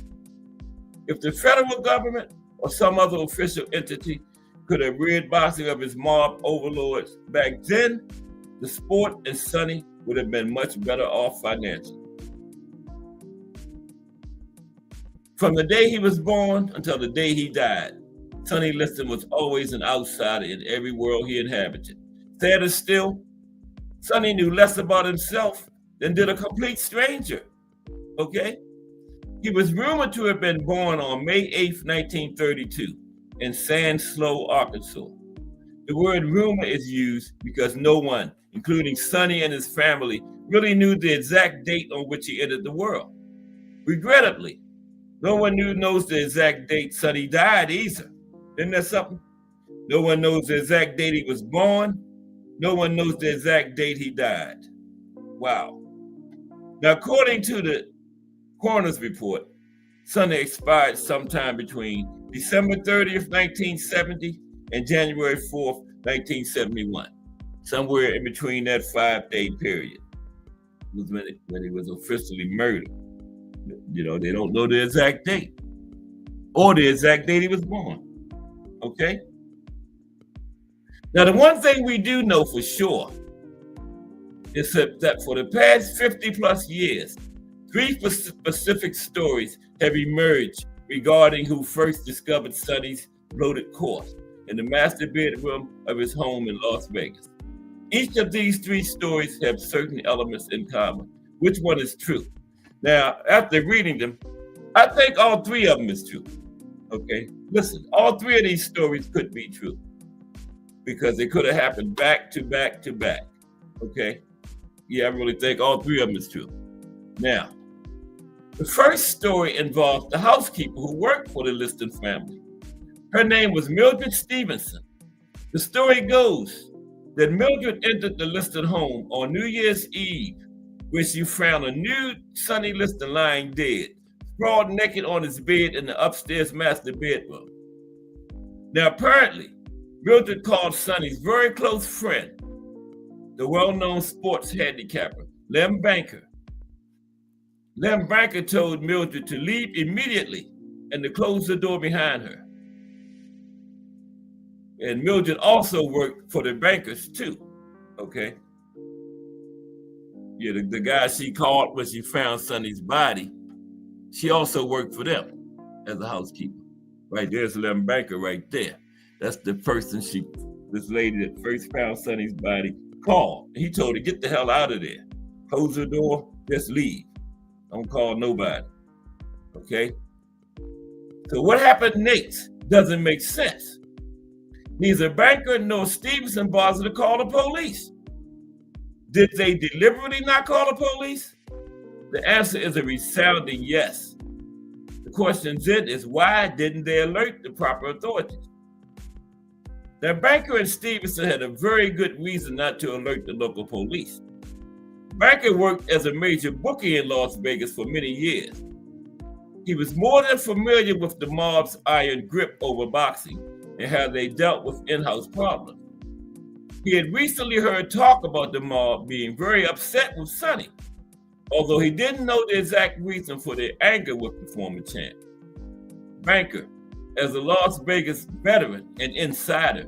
If the federal government or some other official entity could have rid boxing of its mob overlords back then, the sport and Sonny would have been much better off financially. From the day he was born until the day he died, Sonny Liston was always an outsider in every world he inhabited. Sadder still, Sonny knew less about himself than did a complete stranger, okay? He was rumored to have been born on May 8th, 1932 in Sand Slough, Arkansas. The word rumor is used because no one, including Sonny and his family, really knew the exact date on which he entered the world. Regrettably, no one knows the exact date Sonny died either. Isn't that something? No one knows the exact date he was born. No one knows the exact date he died. Wow. Now, according to the coroner's report, Sonny expired sometime between December 30th, 1970 and January 4th, 1971. Somewhere in between that 5-day period was when he was officially murdered. You know, they don't know the exact date or the exact date he was born. Okay? Now, the one thing we do know for sure is that for the past 50 plus years, 3 specific stories have emerged regarding who first discovered Sonny's loaded corpse in the master bedroom of his home in Las Vegas. Each of these 3 stories have certain elements in common. Which one is true? Now, after reading them, I think all 3 of them is true. Okay, listen, all 3 of these stories could be true because they could have happened back to back to back. Okay, yeah, I really think all 3 of them is true. Now, the first story involves the housekeeper who worked for the Liston family. Her name was Mildred Stevenson. The story goes that Mildred entered the Liston home on New Year's Eve, where she found a nude Sonny Liston lying dead, sprawled naked on his bed in the upstairs master bedroom. Now, apparently, Mildred called Sonny's very close friend, the well-known sports handicapper, Lem Banker. Lem Banker told Mildred to leave immediately and to close the door behind her. And Mildred also worked for the Bankers too, okay? Yeah, the guy she called when she found Sonny's body, she also worked for them as a housekeeper. Right there's Lem Banker right there. That's the person this lady that first found Sonny's body called. And he told her, get the hell out of there. Close the door, just leave. Don't call nobody, okay? So what happened next doesn't make sense. Neither Banker nor Stevenson bothered to call the police. Did they deliberately not call the police? The answer is a resounding yes. The question then is, why didn't they alert the proper authorities? Now, Banker and Stevenson had a very good reason not to alert the local police. Banker worked as a major bookie in Las Vegas for many years. He was more than familiar with the mob's iron grip over boxing and how they dealt with in-house problems. He had recently heard talk about the mob being very upset with Sonny, although he didn't know the exact reason for their anger with the former champ. Banker, as a Las Vegas veteran and insider,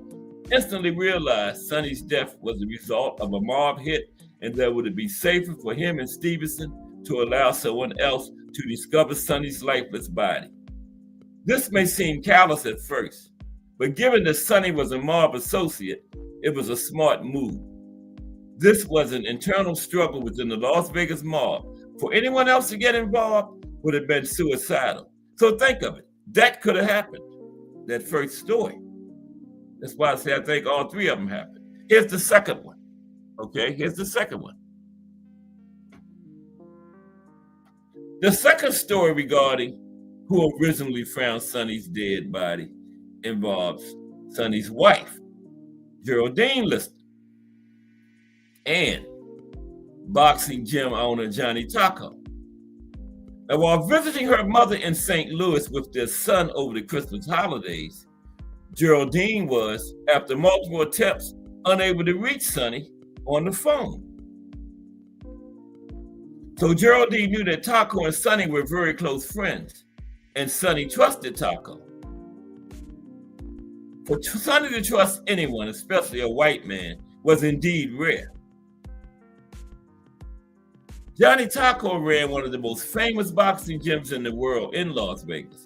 instantly realized Sonny's death was the result of a mob hit and that it would be safer for him and Stevenson to allow someone else to discover Sonny's lifeless body. This may seem callous at first, but given that Sonny was a mob associate, it was a smart move. This was an internal struggle within the Las Vegas mob. For anyone else to get involved would have been suicidal. So think of it. That could have happened, that first story. That's why I say I think all three of them happened. Here's the second one. Okay, here's the second one. The second story regarding who originally found Sonny's dead body involves Sonny's wife, Geraldine Liston, and boxing gym owner Johnny Taco. Now, while visiting her mother in St. Louis with their son over the Christmas holidays, Geraldine was, after multiple attempts, unable to reach Sonny on the phone. So Geraldine knew that Taco and Sonny were very close friends, and Sonny trusted Taco. For Sonny to trust anyone, especially a white man, was indeed rare. Johnny Taco ran one of the most famous boxing gyms in the world in Las Vegas.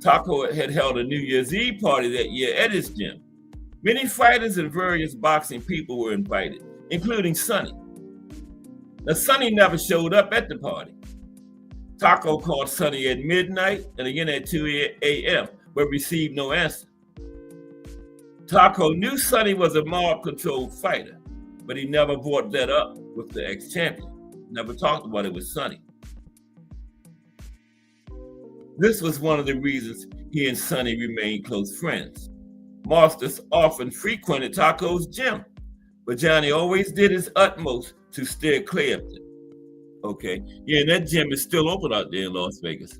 Taco had held a New Year's Eve party that year at his gym. Many fighters and various boxing people were invited, including Sonny. Now, Sonny never showed up at the party. Taco called Sonny at midnight and again at 2 a.m., but received no answer. Taco knew Sonny was a mob-controlled fighter, but he never brought that up with the ex-champion. Never talked about it with Sonny. This was one of the reasons he and Sonny remained close friends. Masters often frequented Taco's gym, but Johnny always did his utmost to steer clear of it. Okay, yeah, and that gym is still open out there in Las Vegas.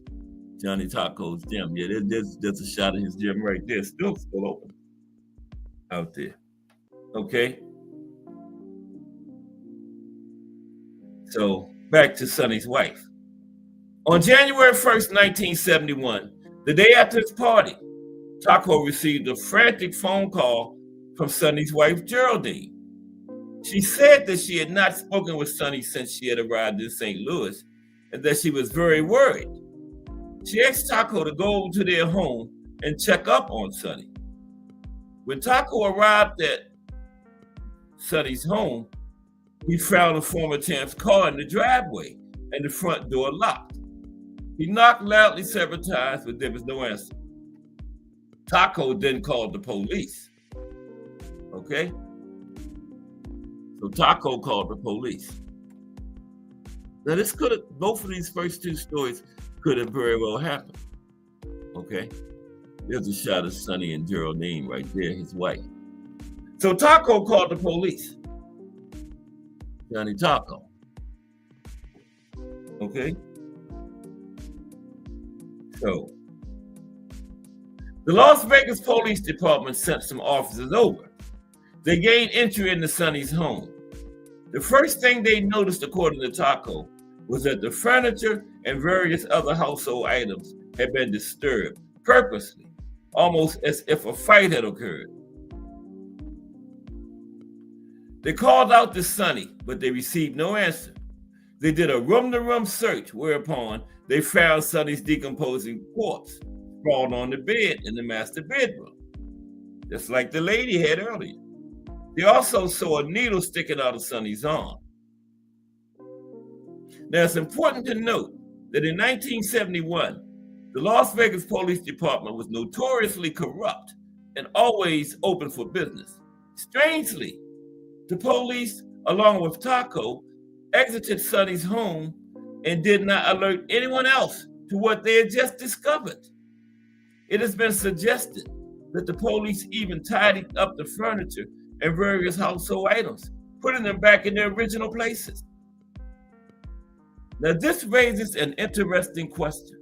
Johnny Taco's gym. Yeah, there's a shot of his gym right there, still open out there. Okay. So back to Sonny's wife. On January 1st, 1971, the day after his party, Taco received a frantic phone call from Sonny's wife, Geraldine. She said that she had not spoken with Sonny since she had arrived in St. Louis and that she was very worried. She asked Taco to go to their home and check up on Sonny. When Taco arrived at Sonny's home, he found the former champ's car in the driveway and the front door locked. He knocked loudly several times, but there was no answer. Taco then called the police. Okay? So Taco called the police. Now both of these first two stories could have very well happened. Okay? There's a shot of Sonny and Geraldine right there, his wife. So Taco called the police. Johnny Taco. Okay? So, the Las Vegas Police Department sent some officers over. They gained entry into Sonny's home. The first thing they noticed, according to Taco, was that the furniture and various other household items had been disturbed purposely, almost as if a fight had occurred. They called out to Sonny, but they received no answer. They did a room-to-room search, whereupon they found Sonny's decomposing corpse sprawled on the bed in the master bedroom, just like the lady had earlier. They also saw a needle sticking out of Sonny's arm. Now, it's important to note that in 1971, the Las Vegas Police Department was notoriously corrupt and always open for business. Strangely, the police, along with Taco, exited Sonny's home and did not alert anyone else to what they had just discovered. It has been suggested that the police even tidied up the furniture and various household items, putting them back in their original places. Now, this raises an interesting question.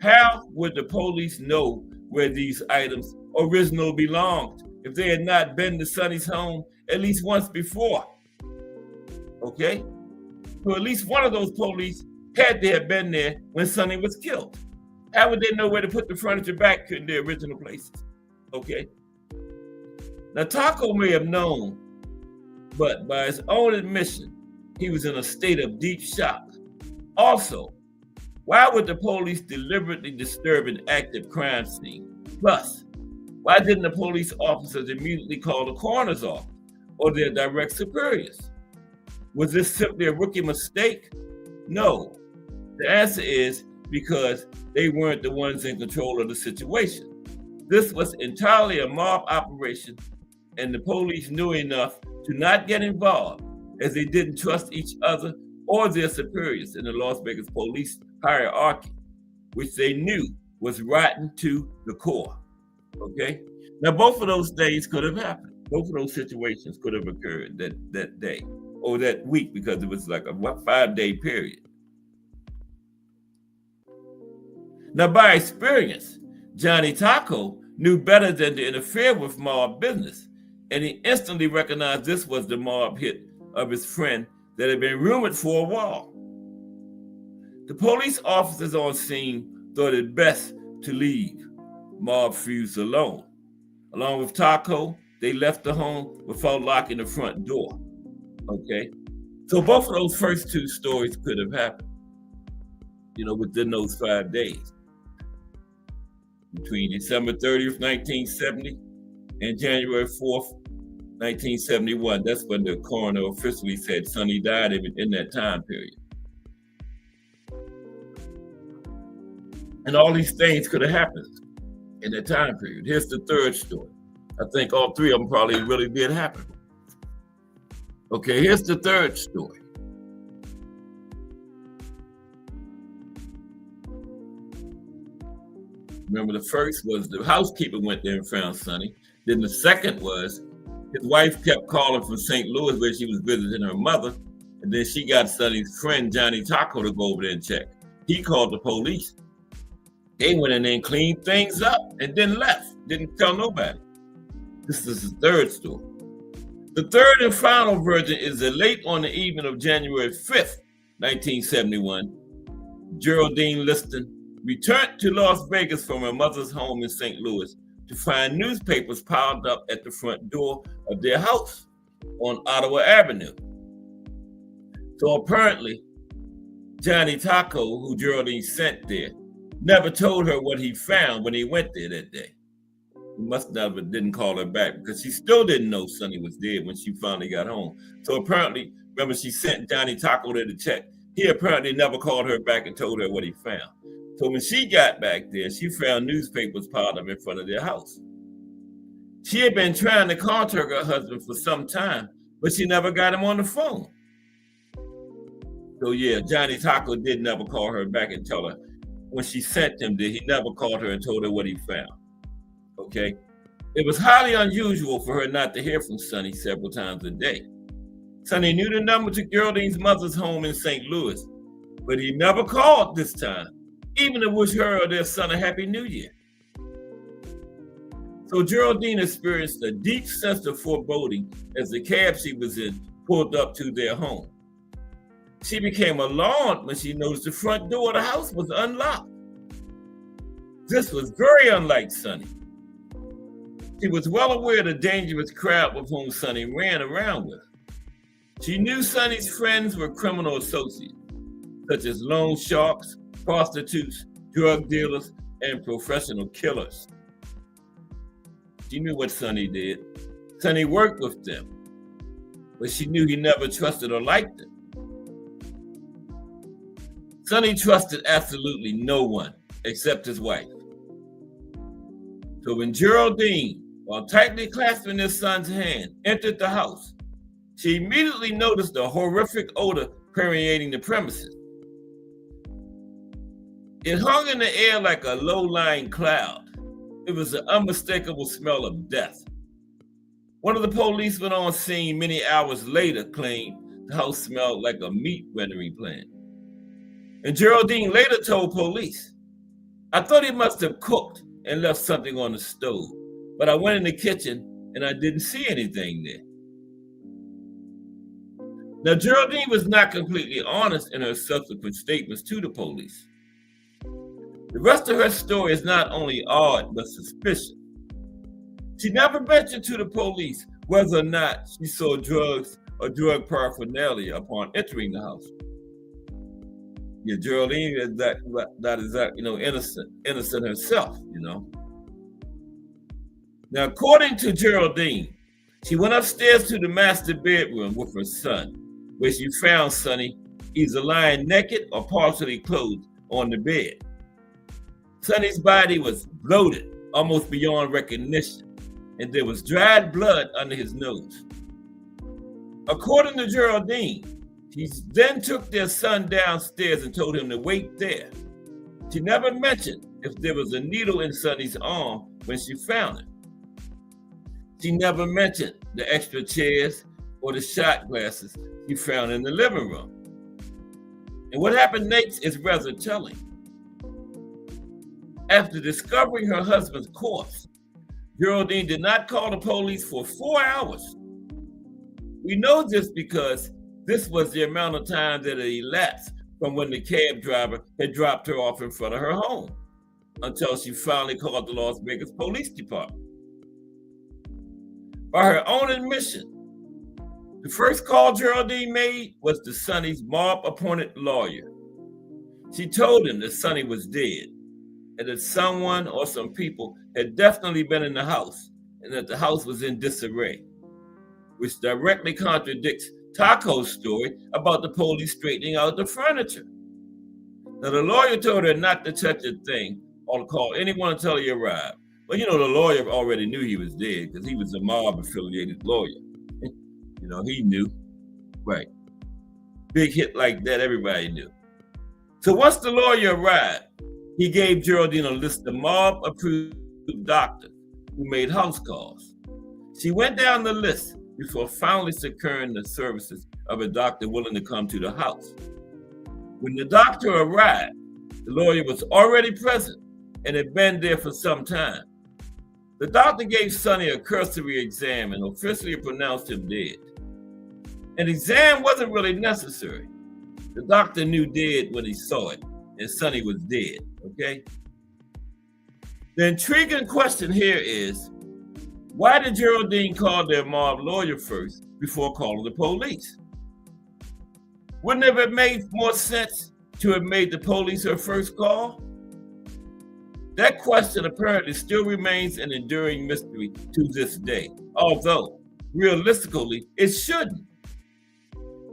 How would the police know where these items originally belonged if they had not been to Sonny's home at least once before? Okay? So at least one of those police had to have been there when Sonny was killed. How would they know where to put the furniture back in the original places? Okay. Now, Taco may have known, but by his own admission, he was in a state of deep shock. Also, why would the police deliberately disturb an active crime scene? Plus, why didn't the police officers immediately call the coroner's office or their direct superiors? Was this simply a rookie mistake? No. The answer is because they weren't the ones in control of the situation. This was entirely a mob operation, and the police knew enough to not get involved, as they didn't trust each other or their superiors in the Las Vegas police hierarchy, which they knew was rotten to the core. Okay? Now, both of those things could have happened. Both of those situations could have occurred that day or that week, because it was like a 5-day period. Now, by experience, Johnny Taco knew better than to interfere with mob business, and he instantly recognized this was the mob hit of his friend that had been rumored for a while. The police officers on scene thought it best to leave mob feuds alone. Along with Taco, they left the home without locking the front door. Okay? So both of those first two stories could have happened, within those 5 days. Between December 30th, 1970 and January 4th, 1971. That's when the coroner officially said Sonny died in that time period. And all these things could have happened in that time period. Here's the third story. I think all three of them probably really did happen. Okay, here's the third story. Remember, the first was the housekeeper went there and found Sonny. Then the second was his wife kept calling from St. Louis where she was visiting her mother. And then she got Sonny's friend, Johnny Taco, to go over there and check. He called the police. They went in there and cleaned things up and then left. Didn't tell nobody. This is the third story. The third and final version is that late on the evening of January 5th, 1971, Geraldine Liston returned to Las Vegas from her mother's home in St. Louis to find newspapers piled up at the front door of their house on Ottawa Avenue. So apparently, Johnny Taco, who Geraldine sent there, never told her what he found when he went there that day. He must have didn't call her back because she still didn't know Sonny was dead when she finally got home. So apparently, remember, she sent Johnny Taco there to check. He apparently never called her back and told her what he found. So when she got back there, she found newspapers piled up in front of their house. She had been trying to contact her husband for some time, but she never got him on the phone. So yeah, Johnny Taco did never call her back and tell her when she sent him there, he never called her and told her what he found. Okay? It was highly unusual for her not to hear from Sonny several times a day. Sonny knew the number to Geraldine's mother's home in St. Louis, but he never called this time, even to wish her or their son a Happy New Year. So Geraldine experienced a deep sense of foreboding as the cab she was in pulled up to their home. She became alarmed when she noticed the front door of the house was unlocked. This was very unlike Sonny. She was well aware of the dangerous crowd with whom Sonny ran around with. She knew Sonny's friends were criminal associates, such as loan sharks, prostitutes, drug dealers, and professional killers. She knew what Sonny did. Sonny worked with them, but she knew he never trusted or liked them. Sonny trusted absolutely no one except his wife. So when Geraldine, while tightly clasping his son's hand, entered the house, she immediately noticed a horrific odor permeating the premises. It hung in the air like a low-lying cloud. It was an unmistakable smell of death. One of the policemen on scene many hours later claimed the house smelled like a meat rendering plant. And Geraldine later told police, "I thought he must have cooked and left something on the stove, but I went in the kitchen and I didn't see anything there." Now, Geraldine was not completely honest in her subsequent statements to the police. The rest of her story is not only odd, but suspicious. She never mentioned to the police whether or not she saw drugs or drug paraphernalia upon entering the house. Yeah, Geraldine is that is innocent herself, Now, according to Geraldine, she went upstairs to the master bedroom with her son, where she found Sonny either lying naked or partially clothed on the bed. Sonny's body was bloated, almost beyond recognition, and there was dried blood under his nose. According to Geraldine, she then took their son downstairs and told him to wait there. She never mentioned if there was a needle in Sonny's arm when she found it. She never mentioned the extra chairs or the shot glasses she found in the living room. And what happened next is rather telling. After discovering her husband's corpse, Geraldine did not call the police for 4 hours. We know this because this was the amount of time that had elapsed from when the cab driver had dropped her off in front of her home until she finally called the Las Vegas Police Department. By her own admission, the first call Geraldine made was to Sonny's mob-appointed lawyer. She told him that Sonny was dead and that someone or some people had definitely been in the house and that the house was in disarray, which directly contradicts Taco's story about the police straightening out the furniture. Now, the lawyer told her not to touch a thing or to call anyone until he arrived. Well, the lawyer already knew he was dead because he was a mob-affiliated lawyer. He knew. Right. Big hit like that, everybody knew. So once the lawyer arrived, he gave Geraldine a list of mob-approved doctors who made house calls. She went down the list before finally securing the services of a doctor willing to come to the house. When the doctor arrived, the lawyer was already present and had been there for some time. The doctor gave Sonny a cursory exam and officially pronounced him dead. An exam wasn't really necessary. The doctor knew dead when he saw it, and Sonny was dead, okay? The intriguing question here is, why did Geraldine call their mob lawyer first before calling the police? Wouldn't it have made more sense to have made the police her first call? That question apparently still remains an enduring mystery to this day, although realistically, it shouldn't.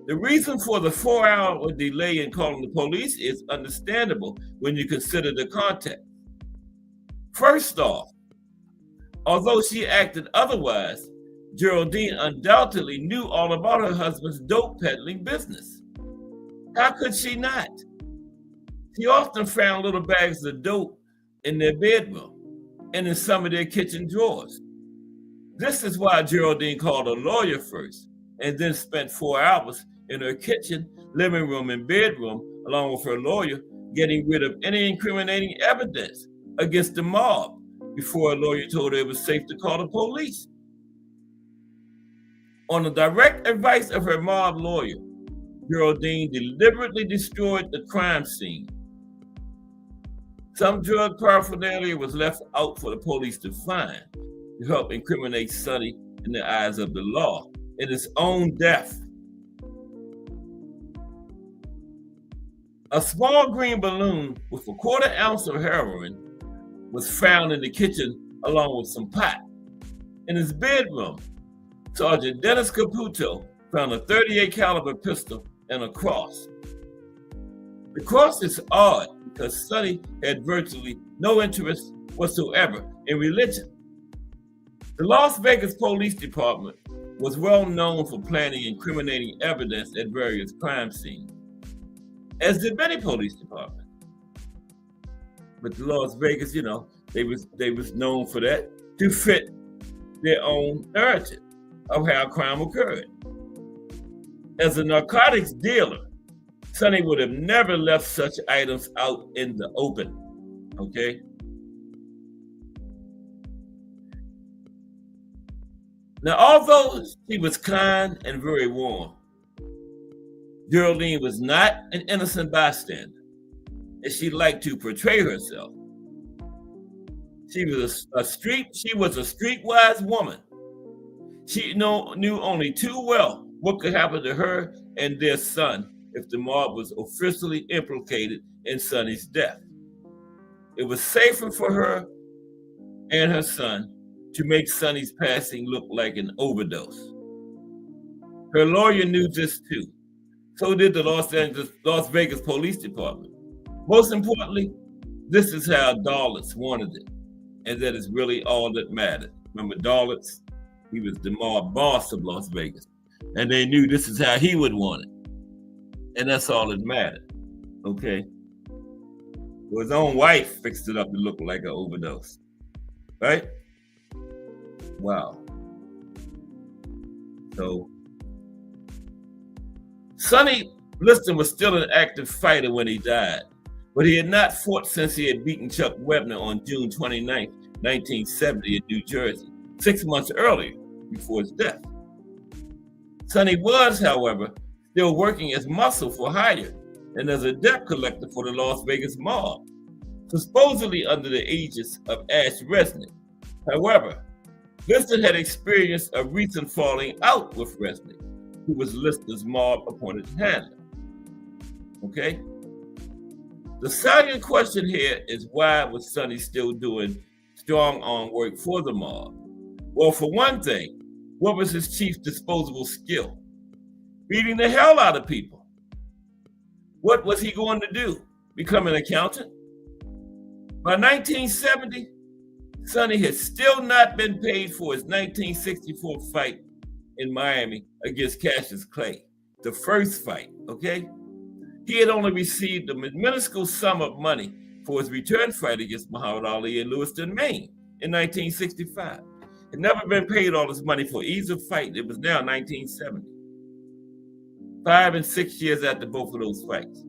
The reason for the 4-hour delay in calling the police is understandable when you consider the context. First off, although she acted otherwise, Geraldine undoubtedly knew all about her husband's dope peddling business. How could she not? She often found little bags of dope in their bedroom and in some of their kitchen drawers. This is why Geraldine called a lawyer first and then spent 4 hours in her kitchen, living room, and bedroom, along with her lawyer, getting rid of any incriminating evidence against the mob before a lawyer told her it was safe to call the police. On the direct advice of her mob lawyer, Geraldine deliberately destroyed the crime scene. Some drug paraphernalia was left out for the police to find to help incriminate Sonny in the eyes of the law in his own death. A small green balloon with a 1/4 ounce of heroin was found in the kitchen along with some pot. In his bedroom, Sergeant Dennis Caputo found a .38 caliber pistol and a cross. The cross is odd because Sonny had virtually no interest whatsoever in religion. The Las Vegas Police Department was well known for planting incriminating evidence at various crime scenes, as did many police departments. But the Las Vegas, they was known for that to fit their own narrative of how crime occurred. As a narcotics dealer, Sonny would have never left such items out in the open, okay? Now, although she was kind and very warm, Geraldine was not an innocent bystander, as she liked to portray herself. She was a streetwise woman. She knew only too well what could happen to her and their son if the mob was officially implicated in Sonny's death. It was safer for her and her son to make Sonny's passing look like an overdose. Her lawyer knew this too. So did the Las Vegas Police Department. Most importantly, this is how Dulles wanted it, and that is really all that mattered. Remember Dulles? He was the mob boss of Las Vegas, and they knew this is how he would want it, and that's all that mattered. Okay. Well, his own wife fixed it up to look like an overdose, right? Wow. So Sonny Liston was still an active fighter when he died, but he had not fought since he had beaten Chuck Webner on June 29, 1970 in New Jersey, 6 months earlier before his death. Sonny was, however, still working as muscle for hire and as a debt collector for the Las Vegas mob, supposedly under the aegis of Ash Resnick. However, Liston had experienced a recent falling out with Resnick, who was Liston's mob-appointed handler. Okay? The salient question here is, why was Sonny still doing strong-arm work for the mob? Well, for one thing, what was his chief disposable skill? Beating the hell out of people. What was he going to do? Become an accountant? By 1970, Sonny had still not been paid for his 1964 fight in Miami against Cassius Clay, the first fight, okay? He had only received a minuscule sum of money for his return fight against Muhammad Ali in Lewiston, Maine in 1965. Had never been paid all this money for either fight. It was now 1970. 5 and 6 years after both of those fights.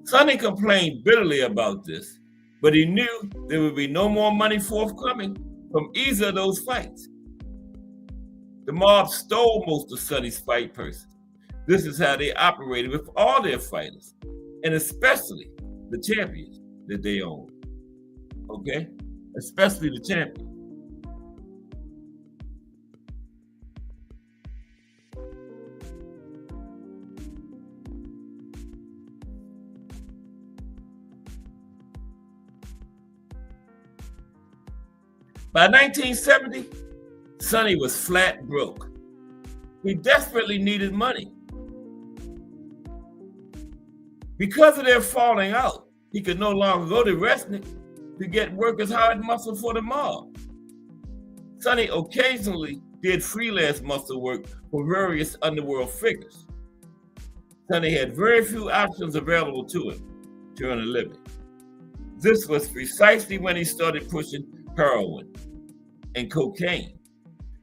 Sonny complained bitterly about this, but he knew there would be no more money forthcoming from either of those fights. The mob stole most of Sonny's fight purses. This is how they operated with all their fighters, and especially the champions that they owned. Okay? Especially the champions. By 1970, Sonny was flat broke. He desperately needed money. Because of their falling out, he could no longer go to Resnick to get work as hired muscle for the mob. Sonny occasionally did freelance muscle work for various underworld figures. Sonny had very few options available to him to earn a living. This was precisely when he started pushing heroin and cocaine,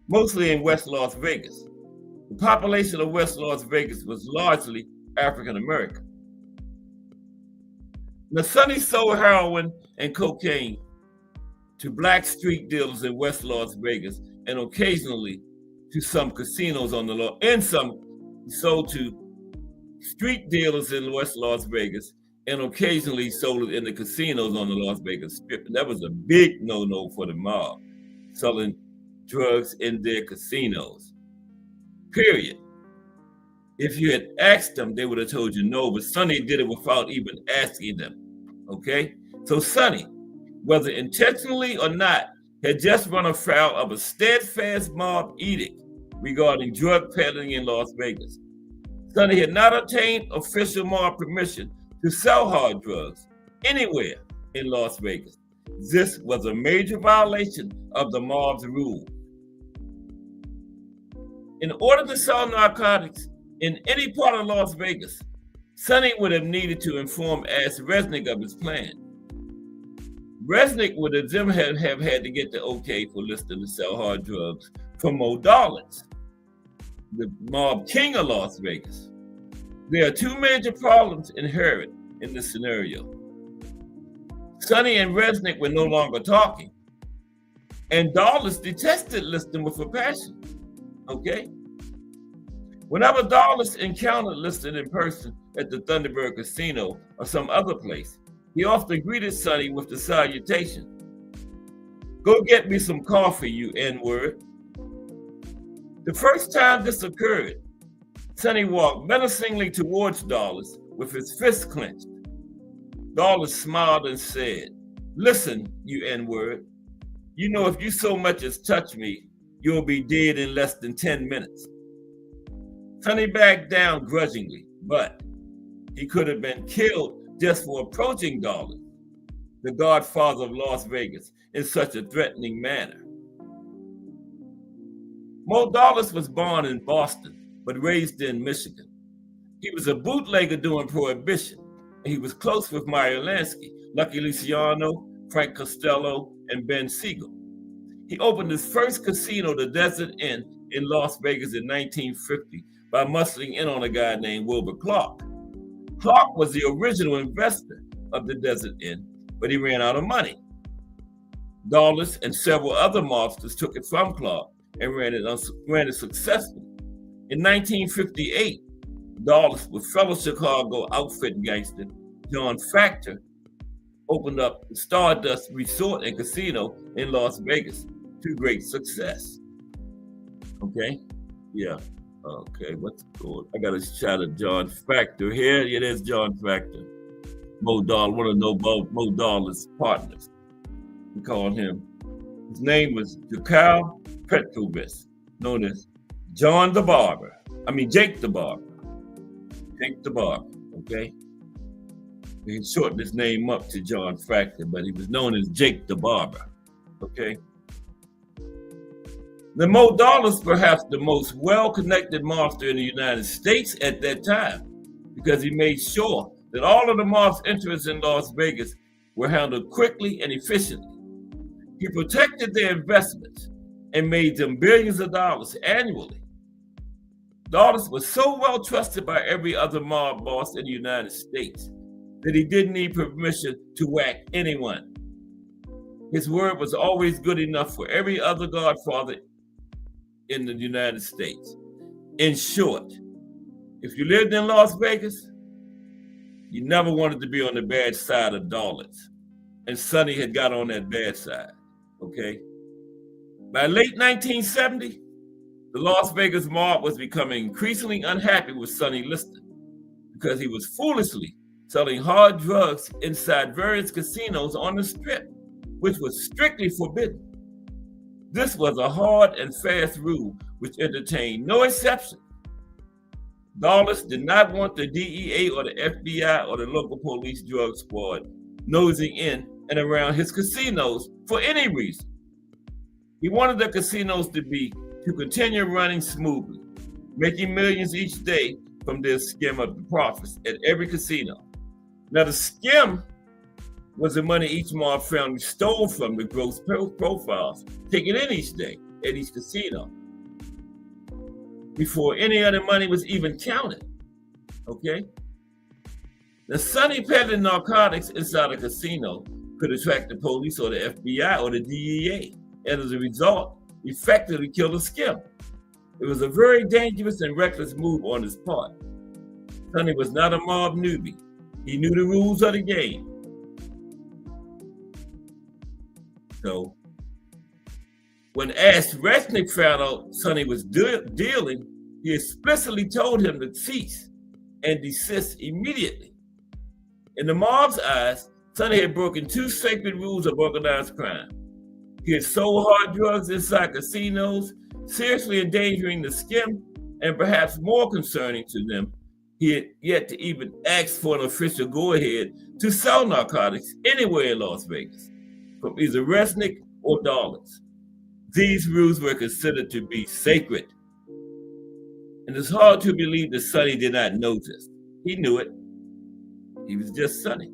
mostly in West Las Vegas. The population of West Las Vegas was largely African American. Now, Sonny sold heroin and cocaine to black street dealers in West Las Vegas, and occasionally to some casinos on the law. Sold to street dealers in West Las Vegas, and occasionally sold it in the casinos on the Las Vegas Strip. And that was a big no-no for the mob, selling drugs in their casinos. Period. If you had asked them, they would have told you no, but Sonny did it without even asking them. Okay? So Sonny, whether intentionally or not, had just run afoul of a steadfast mob edict regarding drug peddling in Las Vegas. Sonny had not obtained official mob permission to sell hard drugs anywhere in Las Vegas. This was a major violation of the mob's rule. In order to sell narcotics in any part of Las Vegas, Sonny would have needed to inform Ash Resnick of his plan. Resnick would have then have had to get the okay for Liston to sell hard drugs from Mo Dulles, the mob king of Las Vegas. There are two major problems inherent in this scenario. Sonny and Resnick were no longer talking, and Dulles detested Liston with a passion. Okay? Whenever Dawes encountered Liston in person at the Thunderbird Casino or some other place, he often greeted Sonny with the salutation, "Go get me some coffee, you N-word." The first time this occurred, Sonny walked menacingly towards Dawes with his fists clenched. Dawes smiled and said, "Listen, you N-word, you know if you so much as touch me, you'll be dead in less than 10 minutes. Sonny backed down grudgingly, but he could have been killed just for approaching Dawes, the godfather of Las Vegas, in such a threatening manner. Mo Dawes was born in Boston, but raised in Michigan. He was a bootlegger during Prohibition, and he was close with Meyer Lansky, Lucky Luciano, Frank Costello, and Ben Siegel. He opened his first casino, the Desert Inn, in Las Vegas in 1950 by muscling in on a guy named Wilbur Clark. Clark was the original investor of the Desert Inn, but he ran out of money. Dawes and several other mobsters took it from Clark and ran it successfully. In 1958, Dawes, with fellow Chicago outfit gangster John Factor, opened up the Stardust Resort and Casino in Las Vegas to great success. Okay, yeah. Okay, what's it called? I got a shot of John Factor here. Yeah, there's John Factor. Mo Dawes, one of Mo Dawes' partners. We called him. His name was Jukal Petrovich, known as Jake the Barber. Jake the Barber, okay? He shortened his name up to John Factor, but he was known as Jake the Barber, okay? The Mo Dawes, perhaps the most well-connected mobster in the United States at that time, because he made sure that all of the mob's interests in Las Vegas were handled quickly and efficiently. He protected their investments and made them billions of dollars annually. Dawes was so well trusted by every other mob boss in the United States that he didn't need permission to whack anyone. His word was always good enough for every other godfather in the United States. In short, if you lived in Las Vegas, you never wanted to be on the bad side of Dawes. And Sonny had got on that bad side, okay? By late 1970, the Las Vegas mob was becoming increasingly unhappy with Sonny Liston because he was foolishly selling hard drugs inside various casinos on the Strip, which was strictly forbidden. This was a hard and fast rule which entertained no exception. Dawes did not want the DEA or the FBI or the local police drug squad nosing in and around his casinos for any reason. He wanted the casinos to continue running smoothly, making millions each day from their skim of the profits at every casino. Now, the skim was the money each mob family stole from the gross profiles taken in each day at each casino before any other money was even counted, okay? Now, Sonny peddling narcotics inside a casino could attract the police or the FBI or the DEA, and as a result, effectively kill the skim. It was a very dangerous and reckless move on his part. Sonny was not a mob newbie. He knew the rules of the game. So, when Ash Resnick found out Sonny was dealing, he explicitly told him to cease and desist immediately. In the mob's eyes, Sonny had broken two sacred rules of organized crime. He had sold hard drugs inside casinos, seriously endangering the skim, and perhaps more concerning to them, he had yet to even ask for an official go-ahead to sell narcotics anywhere in Las Vegas, from either Resnick or Dawes. These rules were considered to be sacred. And it's hard to believe that Sonny did not know this. He knew it. He was just Sonny.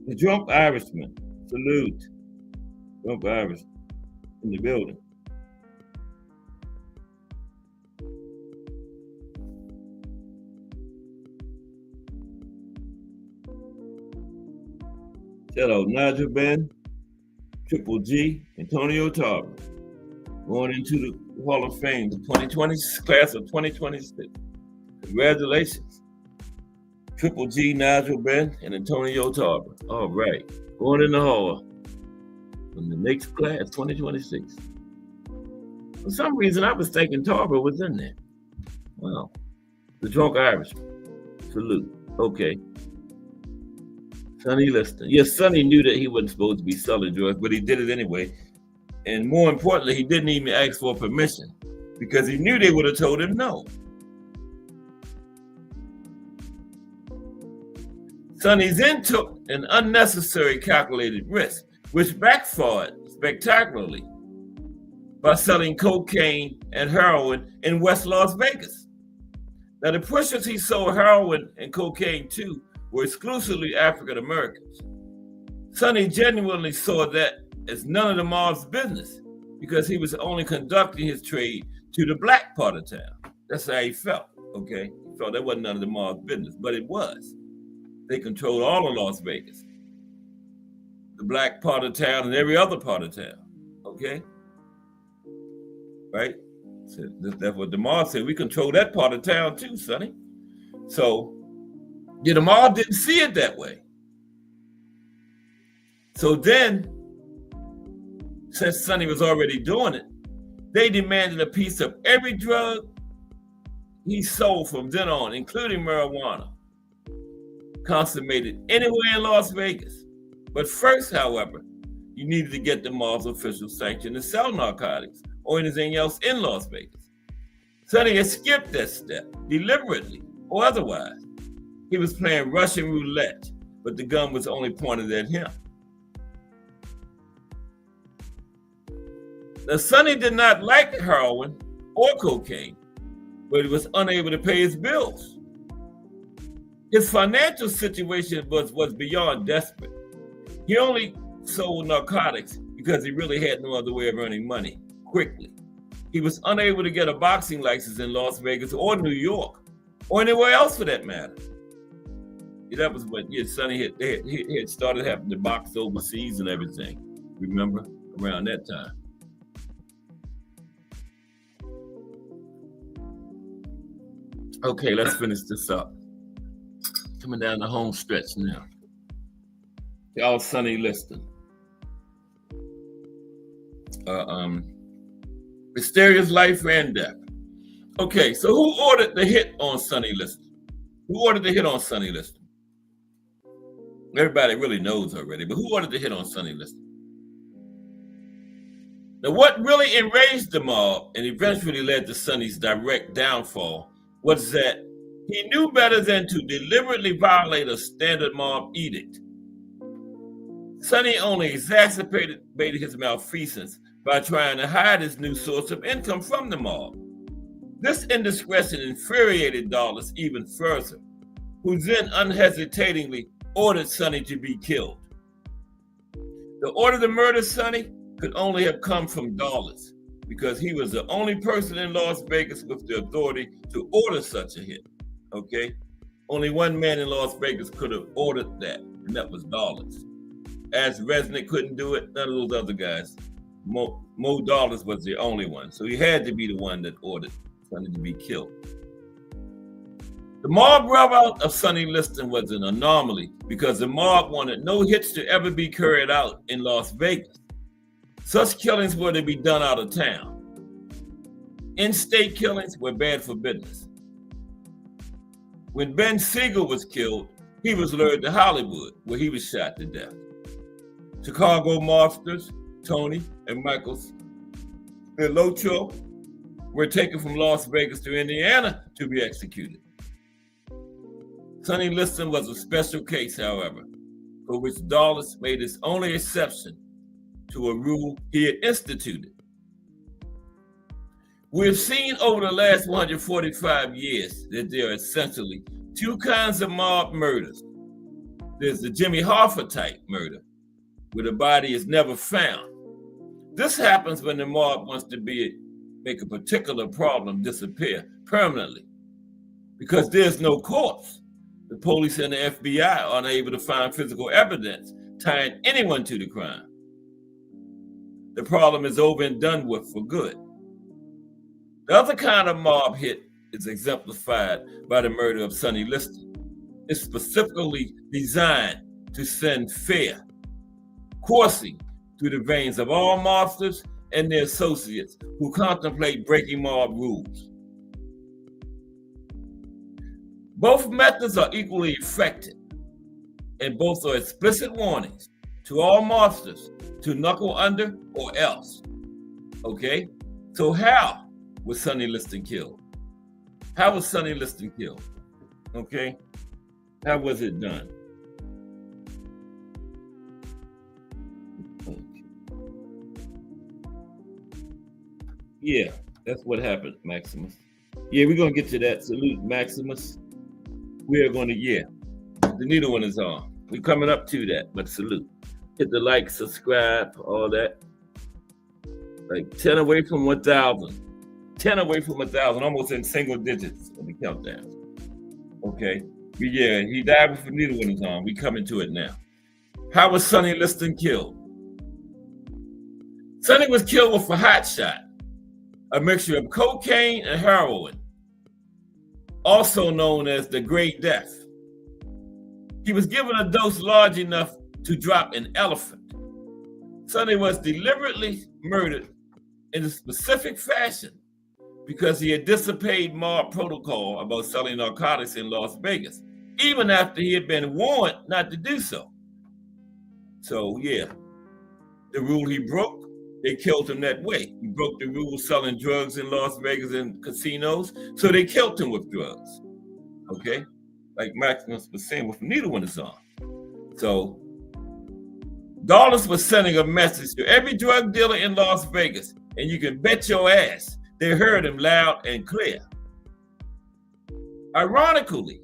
The drunk Irishman, salute. Drunk Irishman in the building. Hello, Nigel Ben. Triple G, Antonio Tarver, going into the Hall of Fame, the 2020 class of 2026. Congratulations. Triple G, Nigel Ben, and Antonio Tarver. All right. Going in the Hall in the next class, 2026. For some reason, I was thinking Tarver was in there. Wow. The Drunk Irishman. Salute. Okay. Sonny Liston. Yes, Sonny knew that he wasn't supposed to be selling drugs, but he did it anyway. And more importantly, he didn't even ask for permission because he knew they would have told him no. Sonny then took an unnecessary calculated risk, which backfired spectacularly by selling cocaine and heroin in West Las Vegas. Now, the pushers he sold heroin and cocaine to were exclusively African Americans. Sonny genuinely saw that as none of the mob's business because he was only conducting his trade to the black part of town. That's how he felt, okay? He felt that wasn't none of the mob's business, but it was. They controlled all of Las Vegas, the black part of town and every other part of town, okay? Right? So that's what the mob said. We control that part of town too, Sonny. So, the mob didn't see it that way. So then, since Sonny was already doing it, they demanded a piece of every drug he sold from then on, including marijuana, consummated anywhere in Las Vegas. But first, however, you needed to get the mob's official sanction to sell narcotics or anything else in Las Vegas. Sonny had skipped that step, deliberately or otherwise. He was playing Russian roulette, but the gun was only pointed at him. Now, Sonny did not like heroin or cocaine, but he was unable to pay his bills. His financial situation was beyond desperate. He only sold narcotics because he really had no other way of earning money quickly. He was unable to get a boxing license in Las Vegas or New York or anywhere else for that matter. That was what Sonny had started having to box overseas and everything. Remember, around that time. Okay, let's finish this up. Coming down the home stretch now. Y'all, Sonny Liston. Mysterious life and death. Okay, so who ordered the hit on Sonny Liston? Who ordered the hit on Sonny Liston? Everybody really knows already, but who ordered the hit on Sonny Liston? Now, what really enraged the mob and eventually led to Sonny's direct downfall was that he knew better than to deliberately violate a standard mob edict. Sonny only exacerbated his malfeasance by trying to hide his new source of income from the mob. This indiscretion infuriated Dawes even further, who then unhesitatingly ordered Sonny to be killed. The order to murder Sonny could only have come from Dawes because he was the only person in Las Vegas with the authority to order such a hit, okay? Only one man in Las Vegas could have ordered that, and that was Dawes. As Resnick couldn't do it, none of those other guys. Mo Dawes was the only one, so he had to be the one that ordered Sonny to be killed. The mob rollout of Sonny Liston was an anomaly because the mob wanted no hits to ever be carried out in Las Vegas. Such killings were to be done out of town. In-state killings were bad for business. When Ben Siegel was killed, he was lured to Hollywood, where he was shot to death. Chicago mobsters, Tony and Michael Locho, were taken from Las Vegas to Indiana to be executed. Sonny Liston was a special case, however, for which Dawes made his only exception to a rule he had instituted. We have seen over the last 145 years that there are essentially two kinds of mob murders. There's the Jimmy Hoffa type murder, where the body is never found. This happens when the mob wants to make a particular problem disappear permanently. Because there's no corpse, the police and the FBI are unable to find physical evidence tying anyone to the crime. the problem is over and done with for good. The other kind of mob hit is exemplified by the murder of Sonny Liston. It's specifically designed to send fear coursing through the veins of all mobsters and their associates who contemplate breaking mob rules. Both methods are equally effective, and both are explicit warnings to all mobsters to knuckle under or else. Okay? So how was Sonny Liston killed? How was Sonny Liston killed? Okay? How was it done? Yeah, that's what happened, Maximus. Yeah, we're going to get to that. Salute, Maximus. We are going to, the needle one is on. We're coming up to that, but salute. Hit the like, subscribe, all that. Like 10 away from 1,000. 10 away from 1,000, almost in single digits on the countdown. Okay. Yeah, he died before the needle one is on. We coming to it now. How was Sonny Liston killed? Sonny was killed with a hot shot, a mixture of cocaine and heroin, also known as the Great Death. He was given a dose large enough to drop an elephant. Sonny was deliberately murdered in a specific fashion because he had disobeyed mob protocol about selling narcotics in Las Vegas, even after he had been warned not to do so. So yeah, the rule he broke, they killed him that way. He broke the rule selling drugs in Las Vegas and casinos, so they killed him with drugs. Okay? Like Maximus was saying with the needle one is on. So Dawless was sending a message to every drug dealer in Las Vegas, and you can bet your ass they heard him loud and clear. Ironically,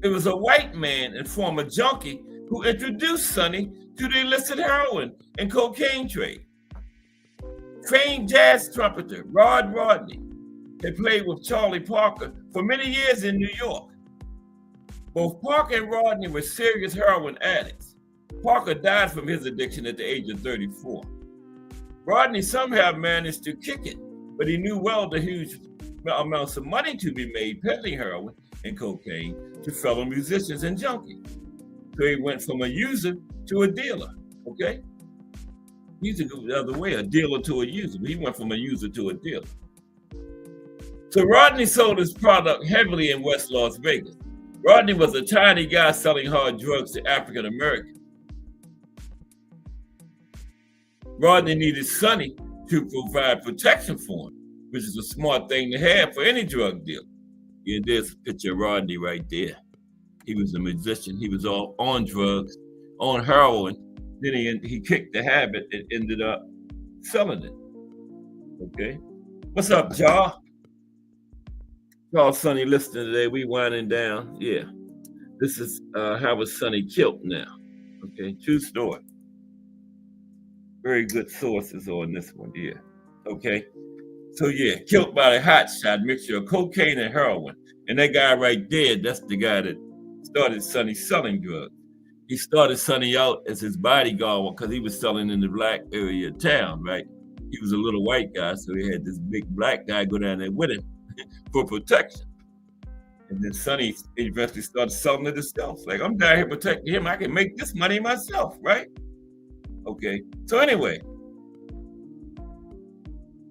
it was a white man and former junkie who introduced Sonny to the illicit heroin and cocaine trade. Famed jazz trumpeter Rod Rodney had played with Charlie Parker for many years in New York. Both Parker and Rodney were serious heroin addicts. Parker died from his addiction at the age of 34. Rodney somehow managed to kick it, but he knew well the huge amounts of money to be made peddling heroin and cocaine to fellow musicians and junkies. So he went from a user to a dealer, okay? He used to go the other way, a dealer to a user, but he went from a user to a dealer. So Rodney sold his product heavily in West Las Vegas. Rodney was a tiny guy selling hard drugs to African Americans. Rodney needed Sonny to provide protection for him, which is a smart thing to have for any drug dealer. Yeah, there's a picture of Rodney right there. He was a musician. He was all on drugs, on heroin. Then he kicked the habit and ended up selling it. Okay. What's up, Jaw? Call Sonny Liston today. We winding down. Yeah. This is how was Sonny killed now. Okay. True story. Very good sources on this one. Yeah. Okay. So yeah, killed by a hot shot mixture of cocaine and heroin. And that guy right there, that's the guy that started Sonny selling drugs. He started Sonny out as his bodyguard because he was selling in the black area of town, right? He was a little white guy, so he had this big black guy go down there with him for protection. And then Sonny eventually started selling it himself. Like, I'm down here protecting him. I can make this money myself, right? Okay. So anyway,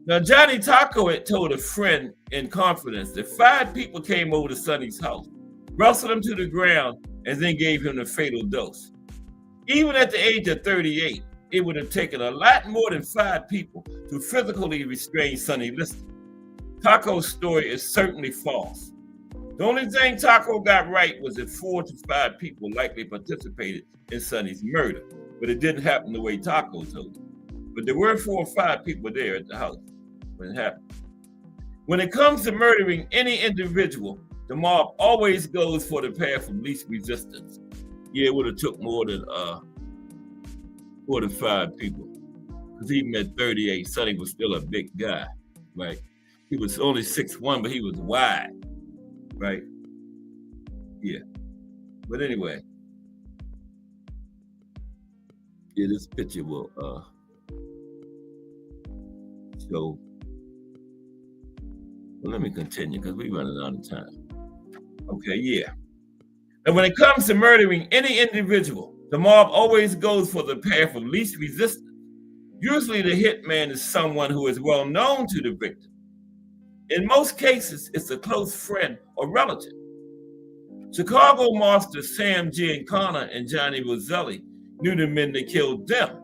now Johnny Taco had told a friend in confidence that 5 people came over to Sonny's house, wrestled him to the ground, and then gave him the fatal dose. Even at the age of 38, it would have taken a lot more than 5 people to physically restrain Sonny Liston. Taco's story is certainly false. The only thing Taco got right was that 4 to 5 people likely participated in Sonny's murder, but it didn't happen the way Taco told it. But there were 4 or 5 people there at the house when it happened. When it comes to murdering any individual, the mob always goes for the path of least resistance. Yeah, it would have took more than 4 to 5 people. Because even at 38, Sonny was still a big guy, right? He was only 6'1", but he was wide, right? Yeah. But anyway. Yeah, this picture will show. Well, let me continue because we're running out of time. Okay, yeah. And when it comes to murdering any individual, the mob always goes for the path of least resistance. Usually the hitman is someone who is well known to the victim. In most cases, it's a close friend or relative. Chicago mobsters Sam Giancana and Johnny Roselli knew the men that killed them.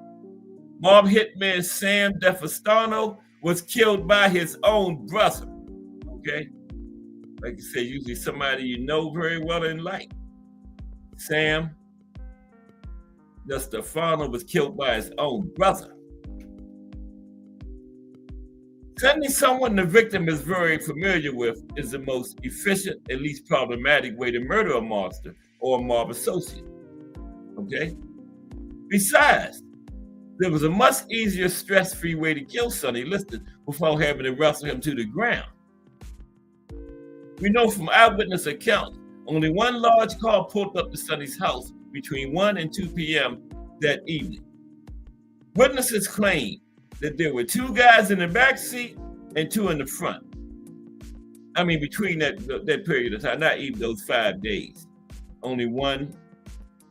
Mob hitman Sam DeFastano was killed by his own brother. Okay? Like you said, usually somebody you know very well and like. Sam DeStefano was killed by his own brother. Sending someone the victim is very familiar with is the most efficient and least problematic way to murder a mobster or a mob associate. Okay? Besides, there was a much easier, stress-free way to kill Sonny Liston without having to wrestle him to the ground. We know from eyewitness accounts, only one large car pulled up to Sonny's house between 1 and 2 p.m. that evening. Witnesses claim that there were 2 guys in the back seat and 2 in the front. I mean, between that period of time, not even those 5 days. Only one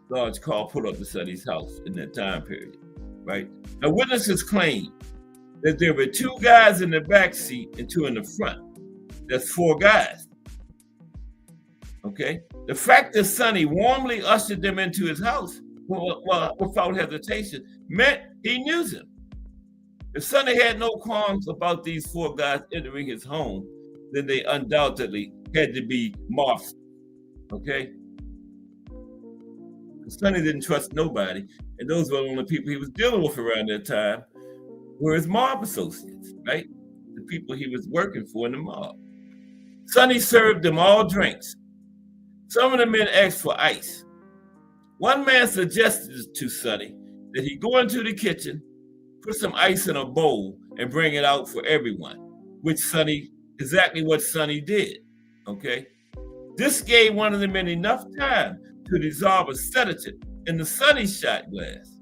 large car pulled up to Sonny's house in that time period, right? Now, witnesses claim that there were 2 guys in the back seat and 2 in the front. That's 4 guys. Okay? The fact that Sonny warmly ushered them into his house without hesitation meant he knew them. If Sonny had no qualms about these 4 guys entering his home, then they undoubtedly had to be mobsters. Okay? Sonny didn't trust nobody, and those were the only people he was dealing with around that time were his mob associates, right? The people he was working for in the mob. Sonny served them all drinks. Some of the men asked for ice. One man suggested to Sonny that he go into the kitchen, put some ice in a bowl, and bring it out for everyone, which exactly what Sonny did, okay? This gave one of the men enough time to dissolve a sedative in the Sonny shot glass.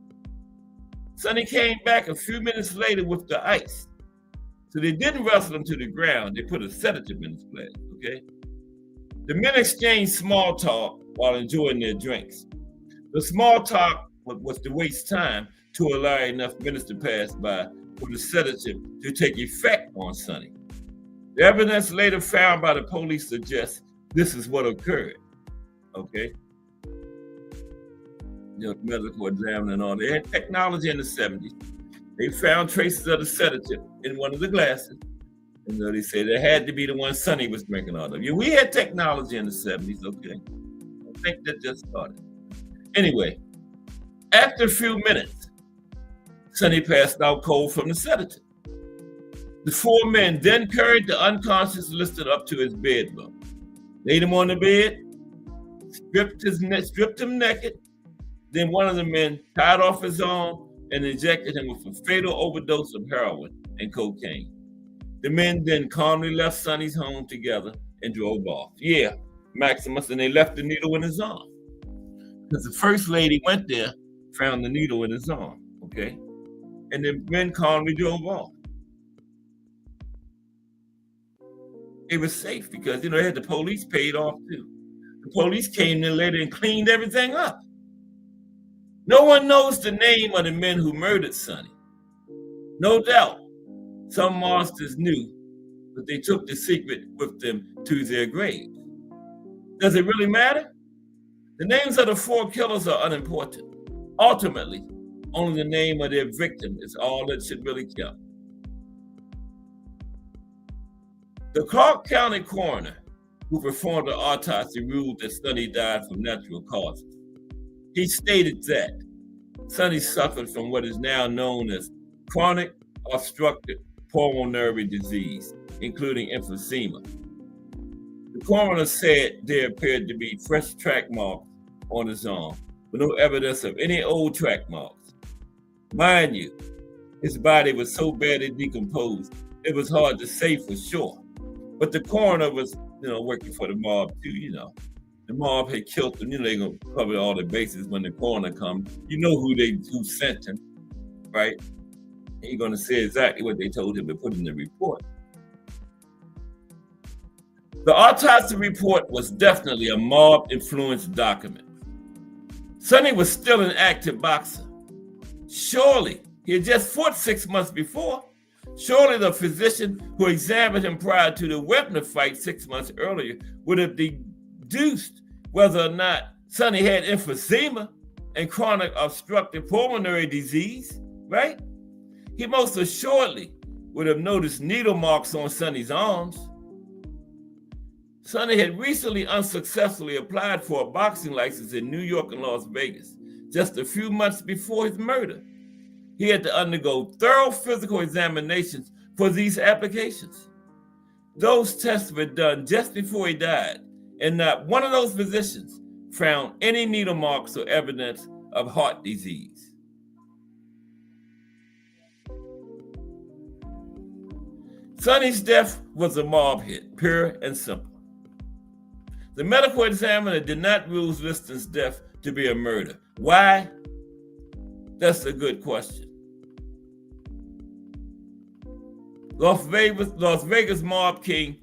Sonny came back a few minutes later with the ice. So they didn't wrestle him to the ground, they put a sedative in his glass, okay? The men exchanged small talk while enjoying their drinks. The small talk was to waste time to allow enough minutes to pass by for the sedative to take effect on Sonny. The evidence later found by the police suggests this is what occurred, okay? Medical examiner and all. They had technology in the 70s. They found traces of the sedative in one of the glasses. And they say that had to be the one Sonny was drinking out of. Yeah, we had technology in the 70s, okay? I think that just started. Anyway, after a few minutes, Sonny passed out cold from the sedative. The 4 men then carried the unconscious Liston up to his bedroom, laid him on the bed, stripped him naked. Then one of the men tied off his arm and injected him with a fatal overdose of heroin and cocaine. The men then calmly left Sonny's home together and drove off. Yeah, Maximus, and they left the needle in his arm. Because the first lady went there, found the needle in his arm, okay? And the men calmly drove off. It was safe because, they had the police paid off too. The police came in later and cleaned everything up. No one knows the name of the men who murdered Sonny. No doubt, some mobsters knew, but they took the secret with them to their graves. Does it really matter? The names of the 4 killers are unimportant. Ultimately, only the name of their victim is all that should really count. The Clark County coroner, who performed the autopsy, ruled that Sonny died from natural causes. He stated that Sonny suffered from what is now known as chronic obstructive pulmonary disease, including emphysema. The coroner said there appeared to be fresh track marks on his arm, but no evidence of any old track marks. Mind you, his body was so badly decomposed, it was hard to say for sure. But the coroner was, working for the mob too, the mob had killed him. You know they're gonna cover all the bases when the coroner comes. You know who sent him, right? He's gonna say exactly what they told him to put in the report. The autopsy report was definitely a mob-influenced document. Sonny was still an active boxer. Surely, he had just fought 6 months before. Surely the physician who examined him prior to the Webner fight 6 months earlier would have deduced whether or not Sonny had emphysema and chronic obstructive pulmonary disease, right? He most assuredly would have noticed needle marks on Sonny's arms. Sonny had recently unsuccessfully applied for a boxing license in New York and Las Vegas just a few months before his murder. He had to undergo thorough physical examinations for these applications. Those tests were done just before he died, and not one of those physicians found any needle marks or evidence of heart disease. Sonny's death was a mob hit, pure and simple. The medical examiner did not rule Liston's death to be a murder. Why? That's a good question. Las Vegas mob king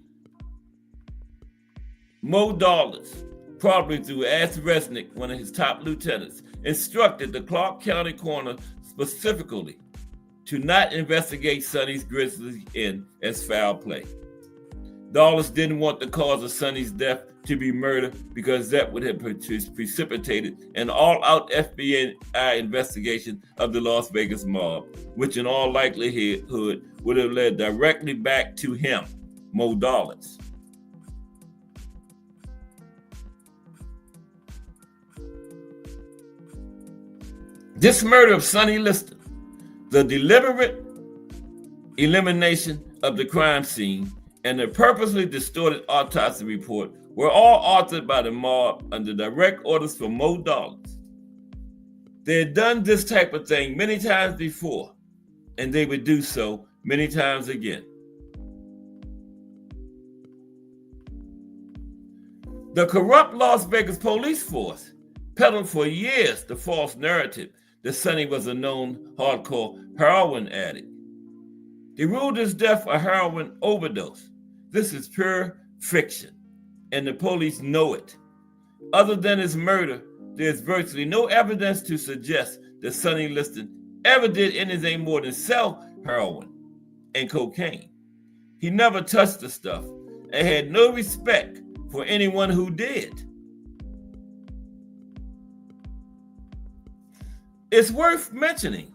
Mo Dollars, probably through Ash Resnick, one of his top lieutenants, instructed the Clark County coroner specifically to not investigate Sonny's grisly end as foul play. Dollars didn't want the cause of Sonny's death to be murder because that would have precipitated an all-out FBI investigation of the Las Vegas mob, which in all likelihood would have led directly back to him, Mo Dollars. This murder of Sonny Liston, the deliberate elimination of the crime scene, and the purposely distorted autopsy report were all authored by the mob under direct orders from Mo Dollars. They had done this type of thing many times before, and they would do so many times again. The corrupt Las Vegas police force peddled for years the false narrative that Sonny was a known hardcore heroin addict. They ruled his death a heroin overdose. This is pure fiction, and the police know it. Other than his murder, there's virtually no evidence to suggest that Sonny Liston ever did anything more than sell heroin and cocaine. He never touched the stuff and had no respect for anyone who did. It's worth mentioning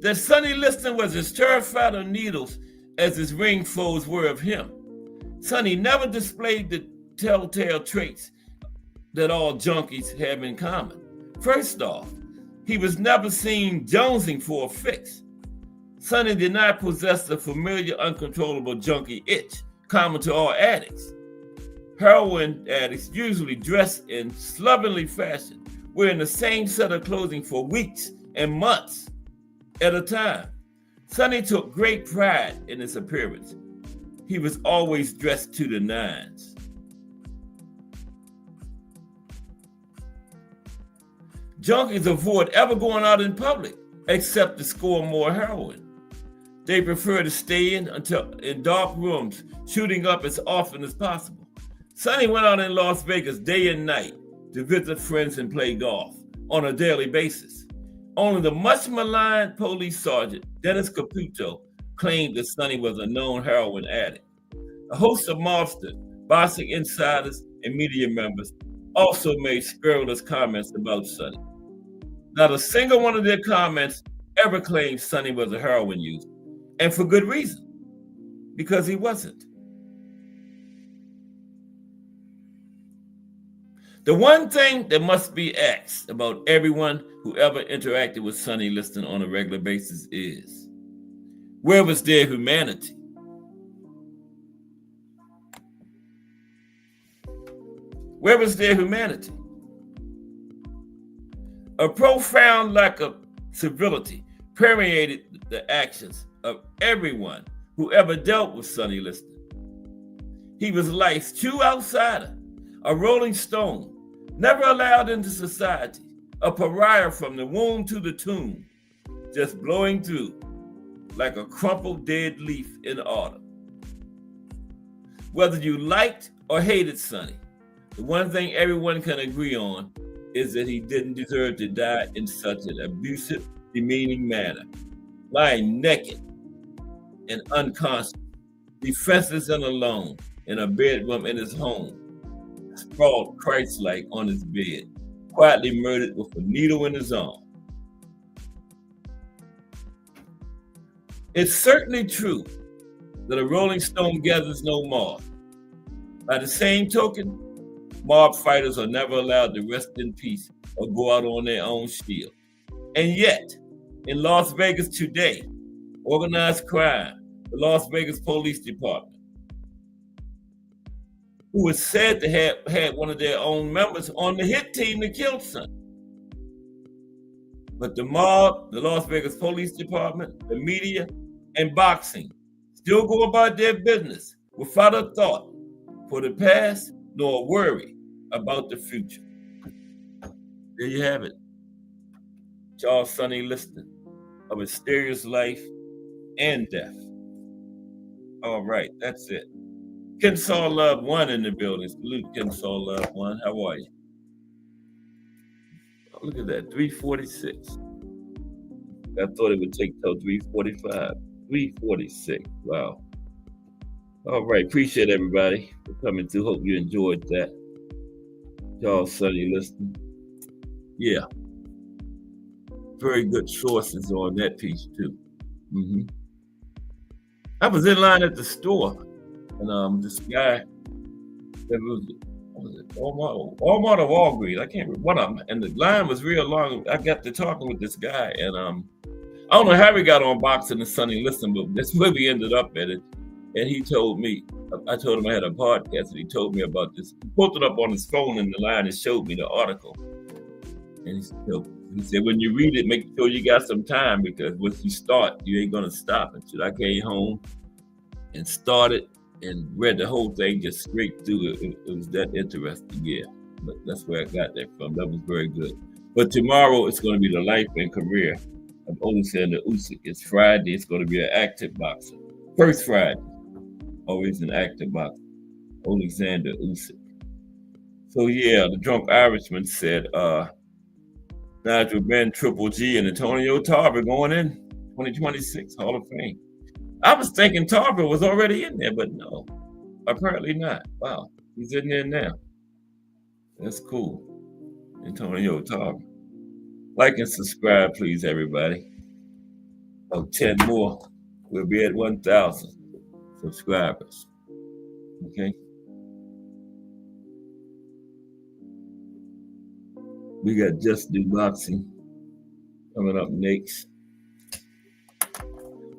that Sonny Liston was as terrified of needles as his ring foes were of him. Sonny never displayed the telltale traits that all junkies have in common. First off, he was never seen jonesing for a fix. Sonny did not possess the familiar uncontrollable junkie itch common to all addicts. Heroin addicts usually dress in slovenly fashion, wearing the same set of clothing for weeks and months at a time. Sonny took great pride in his appearance. He was always dressed to the nines. Junkies avoid ever going out in public except to score more heroin. They prefer to stay in dark rooms, shooting up as often as possible. Sonny went out in Las Vegas day and night to visit friends and play golf on a daily basis. Only the much maligned police sergeant, Dennis Caputo, claimed that Sonny was a known heroin addict. A host of mobsters, boxing insiders, and media members also made scurrilous comments about Sonny. Not a single one of their comments ever claimed Sonny was a heroin user, and for good reason, because he wasn't. The one thing that must be asked about everyone who ever interacted with Sonny Liston on a regular basis is, where was their humanity? Where was their humanity? A profound lack of civility permeated the actions of everyone who ever dealt with Sonny Liston. He was life's true outsider, a rolling stone, never allowed into society, a pariah from the womb to the tomb, just blowing through like a crumpled dead leaf in autumn. Whether you liked or hated Sonny, the one thing everyone can agree on is that he didn't deserve to die in such an abusive, demeaning manner, lying naked and unconscious, defenseless and alone in a bedroom in his home, sprawled Christ-like on his bed, quietly murdered with a needle in his arm. It's certainly true that a rolling stone gathers no mob. By the same token, mob fighters are never allowed to rest in peace or go out on their own shield. And yet, in Las Vegas today, organized crime, the Las Vegas Police Department, who is said to have had one of their own members on the hit team that killed Sonny. But the mob, the Las Vegas Police Department, the media, and boxing still go about their business without a thought for the past nor a worry about the future. There you have it. Charles Sonny Liston, a mysterious life and death. All right, that's it. Kensaw Love One in the building. Salute Kensaw Love One. How are you? Oh, look at that, 346. I thought it would take till 345. 346. Wow. All right, appreciate everybody for coming through. Hope you enjoyed that. Charles Sonny Liston. Yeah. Very good sources on that piece too. I was in line at the store, and this guy, that was it Walmart or Walgreens? I can't remember one of them. And the line was real long. I got to talking with this guy, and I don't know how we got on boxing and Sonny Liston, but that's where we ended up at it. And he told me, I told him I had a podcast, and he told me about this. He pulled it up on his phone in the line and showed me the article. And he said, when you read it, make sure you got some time, because once you start, you ain't gonna stop until I came home and started and read the whole thing just straight through. It was that interesting, yeah. But that's where I got that from. That was very good. But tomorrow it's going to be the life and career of Alexander Usyk. It's Friday. It's going to be an active boxer. First Friday, always an active boxer. Alexander Usyk. So yeah, the drunk Irishman said, Nigel Benn, Triple G, and Antonio Tarver going in 2026 Hall of Fame. I was thinking Tarver was already in there, but no, apparently not. Wow, he's in there now. That's cool. Antonio Tarver. Like and subscribe, please, everybody. Oh, 10 more. We'll be at 1,000 subscribers. Okay. We got Just Do Boxing coming up next.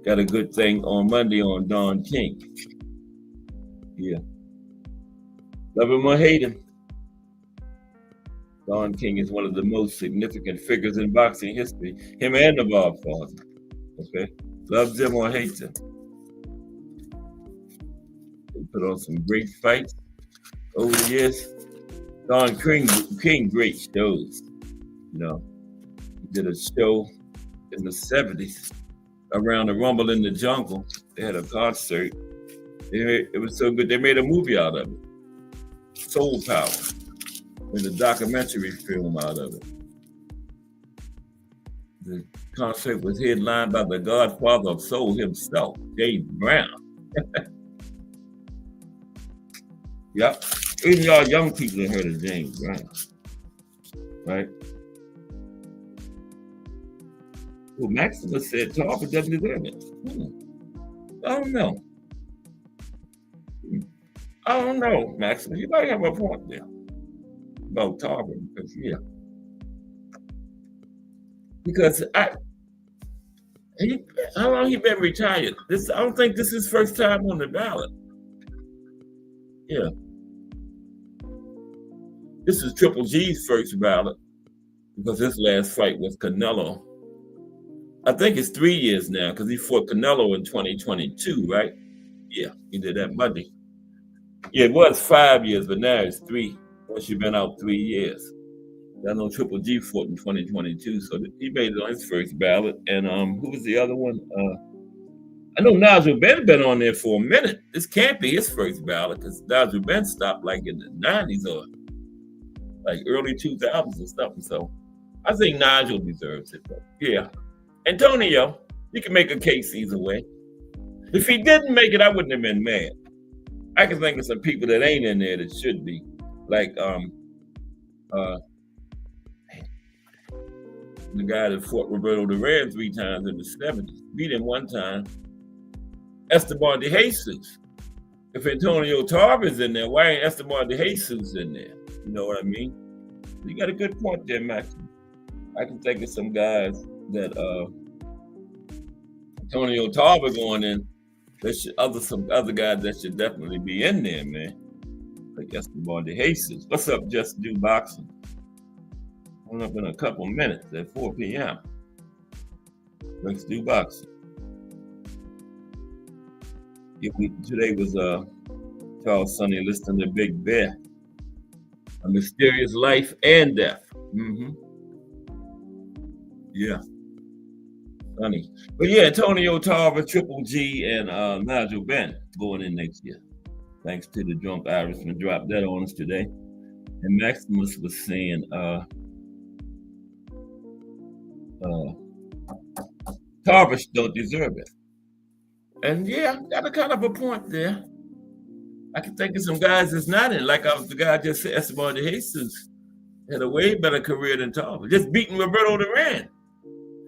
Got a good thing on Monday on Don King. Yeah. Love him or hate him, Don King is one of the most significant figures in boxing history. Him and the Godfather. Okay? Loves him or hates him. They put on some great fights over the years. Don King, great shows. You know, he did a show in the 70s around the Rumble in the Jungle. They had a concert. It was so good, they made a movie out of it. Soul Power. Made a documentary film out of it. The concert was headlined by the Godfather of Soul himself, James Brown. Yep. Even y'all young people have heard of James Brown. Right? Well, Maximus said Tarver doesn't deserve it. I don't know. I don't know, Maximus. You might have a point there about Tarver, because yeah. Because how long he been retired? I don't think this is his first time on the ballot. Yeah. This is Triple G's first ballot, because his last fight was Canelo. I think it's 3 years now, because he fought Canelo in 2022, right? Yeah, he did that Monday. Yeah, it was 5 years, but now it's 3. Once you've been out 3 years. I know Triple G fought in 2022, so he made it on his first ballot. And who was the other one? I know Nigel Ben been on there for a minute. This can't be his first ballot because Nigel Ben stopped like in the 90s or like early 2000s or something. So I think Nigel deserves it. But yeah, Antonio, you can make a case either way. If he didn't make it, I wouldn't have been mad. I can think of some people that ain't in there that should be, like the guy that fought Roberto Duran 3 times in the 70s, beat him 1 time. Esteban de Jesus. If Antonio Tarver's in there, why ain't Esteban de Jesus in there? You know what I mean? You got a good point there, Max. I can think of some guys that Antonio Tarver going in. Some other guys that should definitely be in there, man. Like Esteban de Jesus. What's up, Just Do Boxing? Coming up in a couple minutes at 4 p.m. Let's do boxing. Today was Charles Sonny Liston, the Big Bear. A Mysterious Life and Death. Yeah. Sonny. But yeah, Antonio Tarver, Triple G, and Nigel Ben going in next year. Thanks to the drunk Irishman dropped that on us today. And Maximus was saying Tarver don't deserve it. And yeah, got a kind of a point there. I can think of some guys that's not in, like the guy just said, Esteban de Jesus had a way better career than Tarver. Just beating Roberto Duran.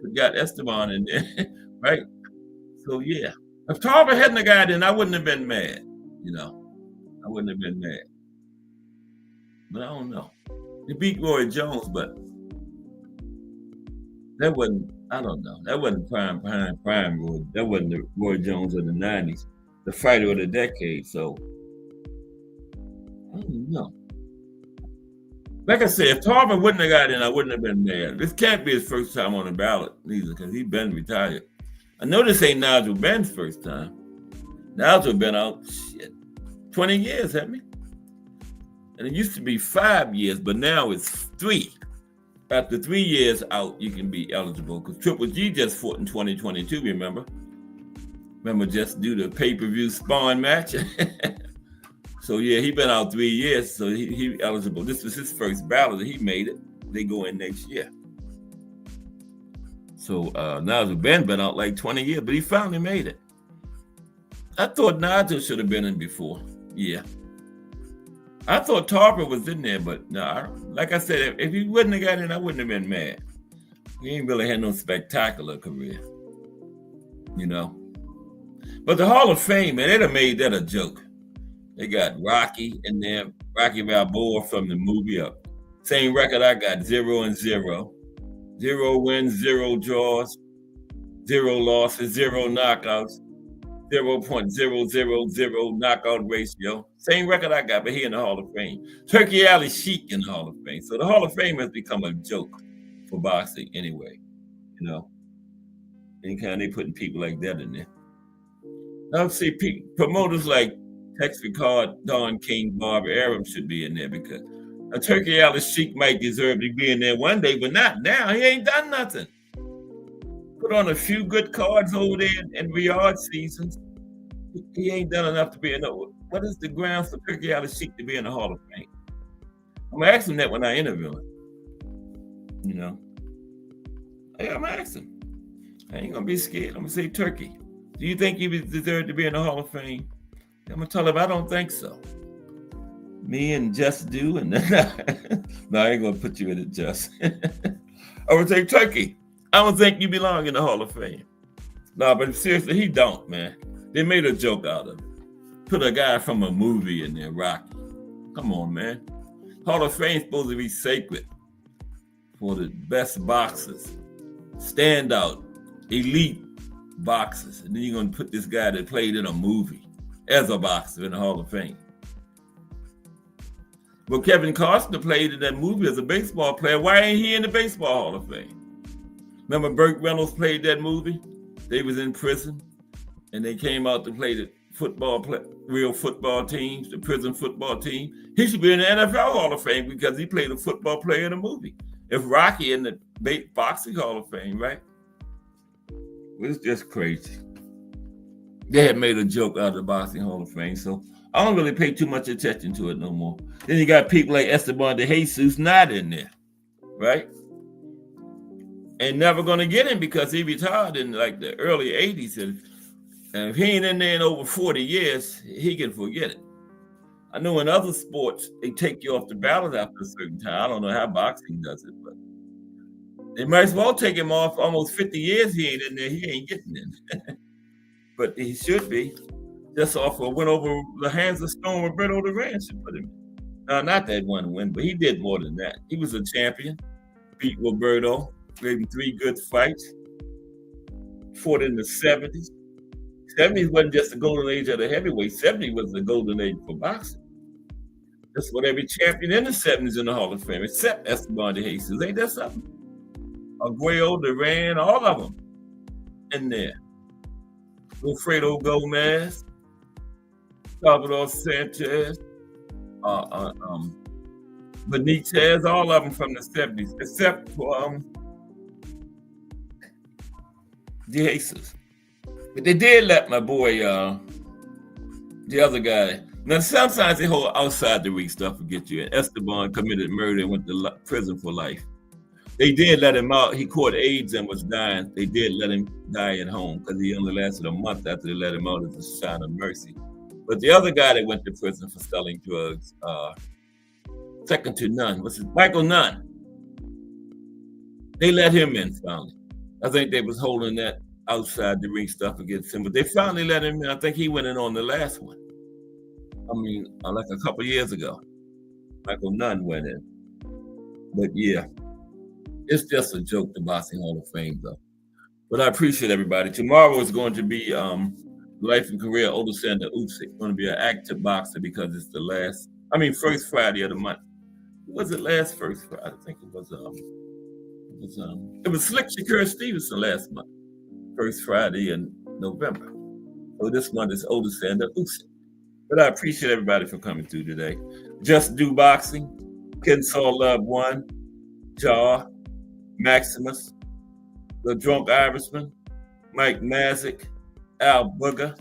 We got Esteban in there, right? So yeah. If Tarver hadn't got in, I wouldn't have been mad, you know. I wouldn't have been mad. But I don't know. He beat Roy Jones, but that wasn't, I don't know. That wasn't prime Roy. That wasn't the Roy Jones of the 90s, the fighter of the decade. So, I don't know. Like I said, if Tarver wouldn't have got in, I wouldn't have been mad. This can't be his first time on the ballot either, because he's been retired. I know this ain't Nigel Ben's first time. Nigel been out, 20 years, haven't he? And it used to be 5 years, but now it's 3. After 3 years out, you can be eligible. Because Triple G just fought in 2022, remember? Remember, just do the pay-per-view spawn match? So yeah, he been out 3 years, so he eligible. This was his first ballot. He made it. They go in next year. So Nigel Ben been out like 20 years, but he finally made it. I thought Nigel should have been in before. Yeah. I thought Tarver was in there, but no, like I said, if he wouldn't have got in, I wouldn't have been mad. He ain't really had no spectacular career, you know. But the Hall of Fame, man, they'd have made that a joke. They got Rocky in there, Rocky Balboa from the movie up. Same record I got, 0-0. 0 wins, 0 draws, 0 losses, 0 knockouts, 0.000 knockout ratio. Same record I got, but he in the Hall of Fame. Turkey Alley Sheik in the Hall of Fame. So the Hall of Fame has become a joke for boxing anyway, you know. Anytime they putting people like that in there. I would say promoters like Tex Ricard, Don King, Barbara Aram should be in there because a Turkey Alley Sheik might deserve to be in there one day, but not now. He ain't done nothing. Put on a few good cards over there in Riyadh seasons. He ain't done enough to be in the. What is the grounds for Turkey Alley Sheik to be in the Hall of Fame? I'm gonna ask him that when I interview him. You know, hey, I'm gonna ask him. I ain't gonna be scared. I'm gonna say, Turkey, do you think he deserved to be in the Hall of Fame? I'm gonna tell him I don't think so. Me and Just do, and then no, I ain't gonna put you in it, Just. I would say, Turkey, I don't think you belong in the Hall of Fame. No, but seriously, he don't, man. They made a joke out of it. Put a guy from a movie in there, Rocky. Come on, man. Hall of Fame's supposed to be sacred for the best boxers, standout, elite boxers. And then you're gonna put this guy that played in a movie as a boxer in the Hall of Fame. Well, Kevin Costner played in that movie as a baseball player. Why ain't he in the Baseball Hall of Fame? Remember Burt Reynolds played that movie? They was in prison, and they came out to play real football teams, the prison football team. He should be in the NFL Hall of Fame because he played a football player in a movie. If Rocky in the boxing Hall of Fame, right? It's just crazy. They had made a joke out of the boxing Hall of Fame, so I don't really pay too much attention to it no more. Then you got people like Esteban de Jesus not in there, right? And never gonna get him because he retired in like the early 80s. And if he ain't in there in over 40 years, he can forget it. I know in other sports, they take you off the ballot after a certain time. I don't know how boxing does it, but they might as well take him off almost 50 years. He ain't in there. He ain't getting in. But he should be. Just off a win over the hands of Stone Roberto Duran should put him in. Not that one win, but he did more than that. He was a champion. Beat Roberto. Gave him 3 good fights. Fought in the 70s. 70s wasn't just the golden age of the heavyweight. 70 was the golden age for boxing. That's what every champion in the 70s in the Hall of Fame, except Esteban de Jesus. Ain't that something? Aguayo, Duran, all of them in there. Wilfredo Gomez, Salvador Sanchez, Benitez, all of them from the 70s, except for de Jesus. But they did let my boy, the other guy. Now, sometimes they hold outside the ring stuff and get you. And Esteban committed murder and went to prison for life. They did let him out. He caught AIDS and was dying. They did let him die at home because he only lasted a month after they let him out as a sign of mercy. But the other guy that went to prison for selling drugs, second to none, was Michael Nunn. They let him in finally. I think they was holding that outside the ring stuff against him, but they finally let him in. I think he went in on the last one. I mean, like a couple years ago. Michael Nunn went in. But yeah, it's just a joke, the Boxing Hall of Fame, though. But I appreciate everybody. Tomorrow is going to be life and career Alexander Usyk. Going to be an active boxer because it's the first Friday of the month. Was it last first Friday? I think it was Slick Shakur Stevenson last month. First Friday in November. So this month is Alexander Usyk. But I appreciate everybody for coming through today. Just Do Boxing, Kensaw Love 1, Jaw, Maximus, The Drunk Irishman, Mike Mazik, Al Booger,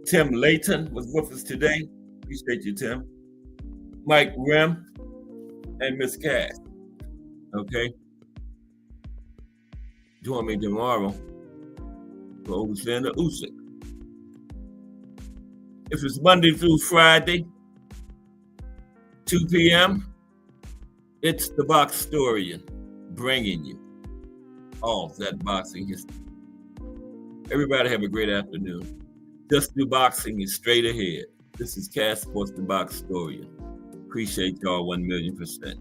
Tim Layton was with us today. Appreciate you, Tim. Mike Rim, and Miss Cass. Okay? Join me tomorrow for Alexander Usyk. If it's Monday through Friday, 2 p.m., it's the Boxtorian bringing you all that boxing history. Everybody have a great afternoon. Just Do Boxing is straight ahead. This is Cass Sports, the Boxtorian. Appreciate y'all 1,000,000%.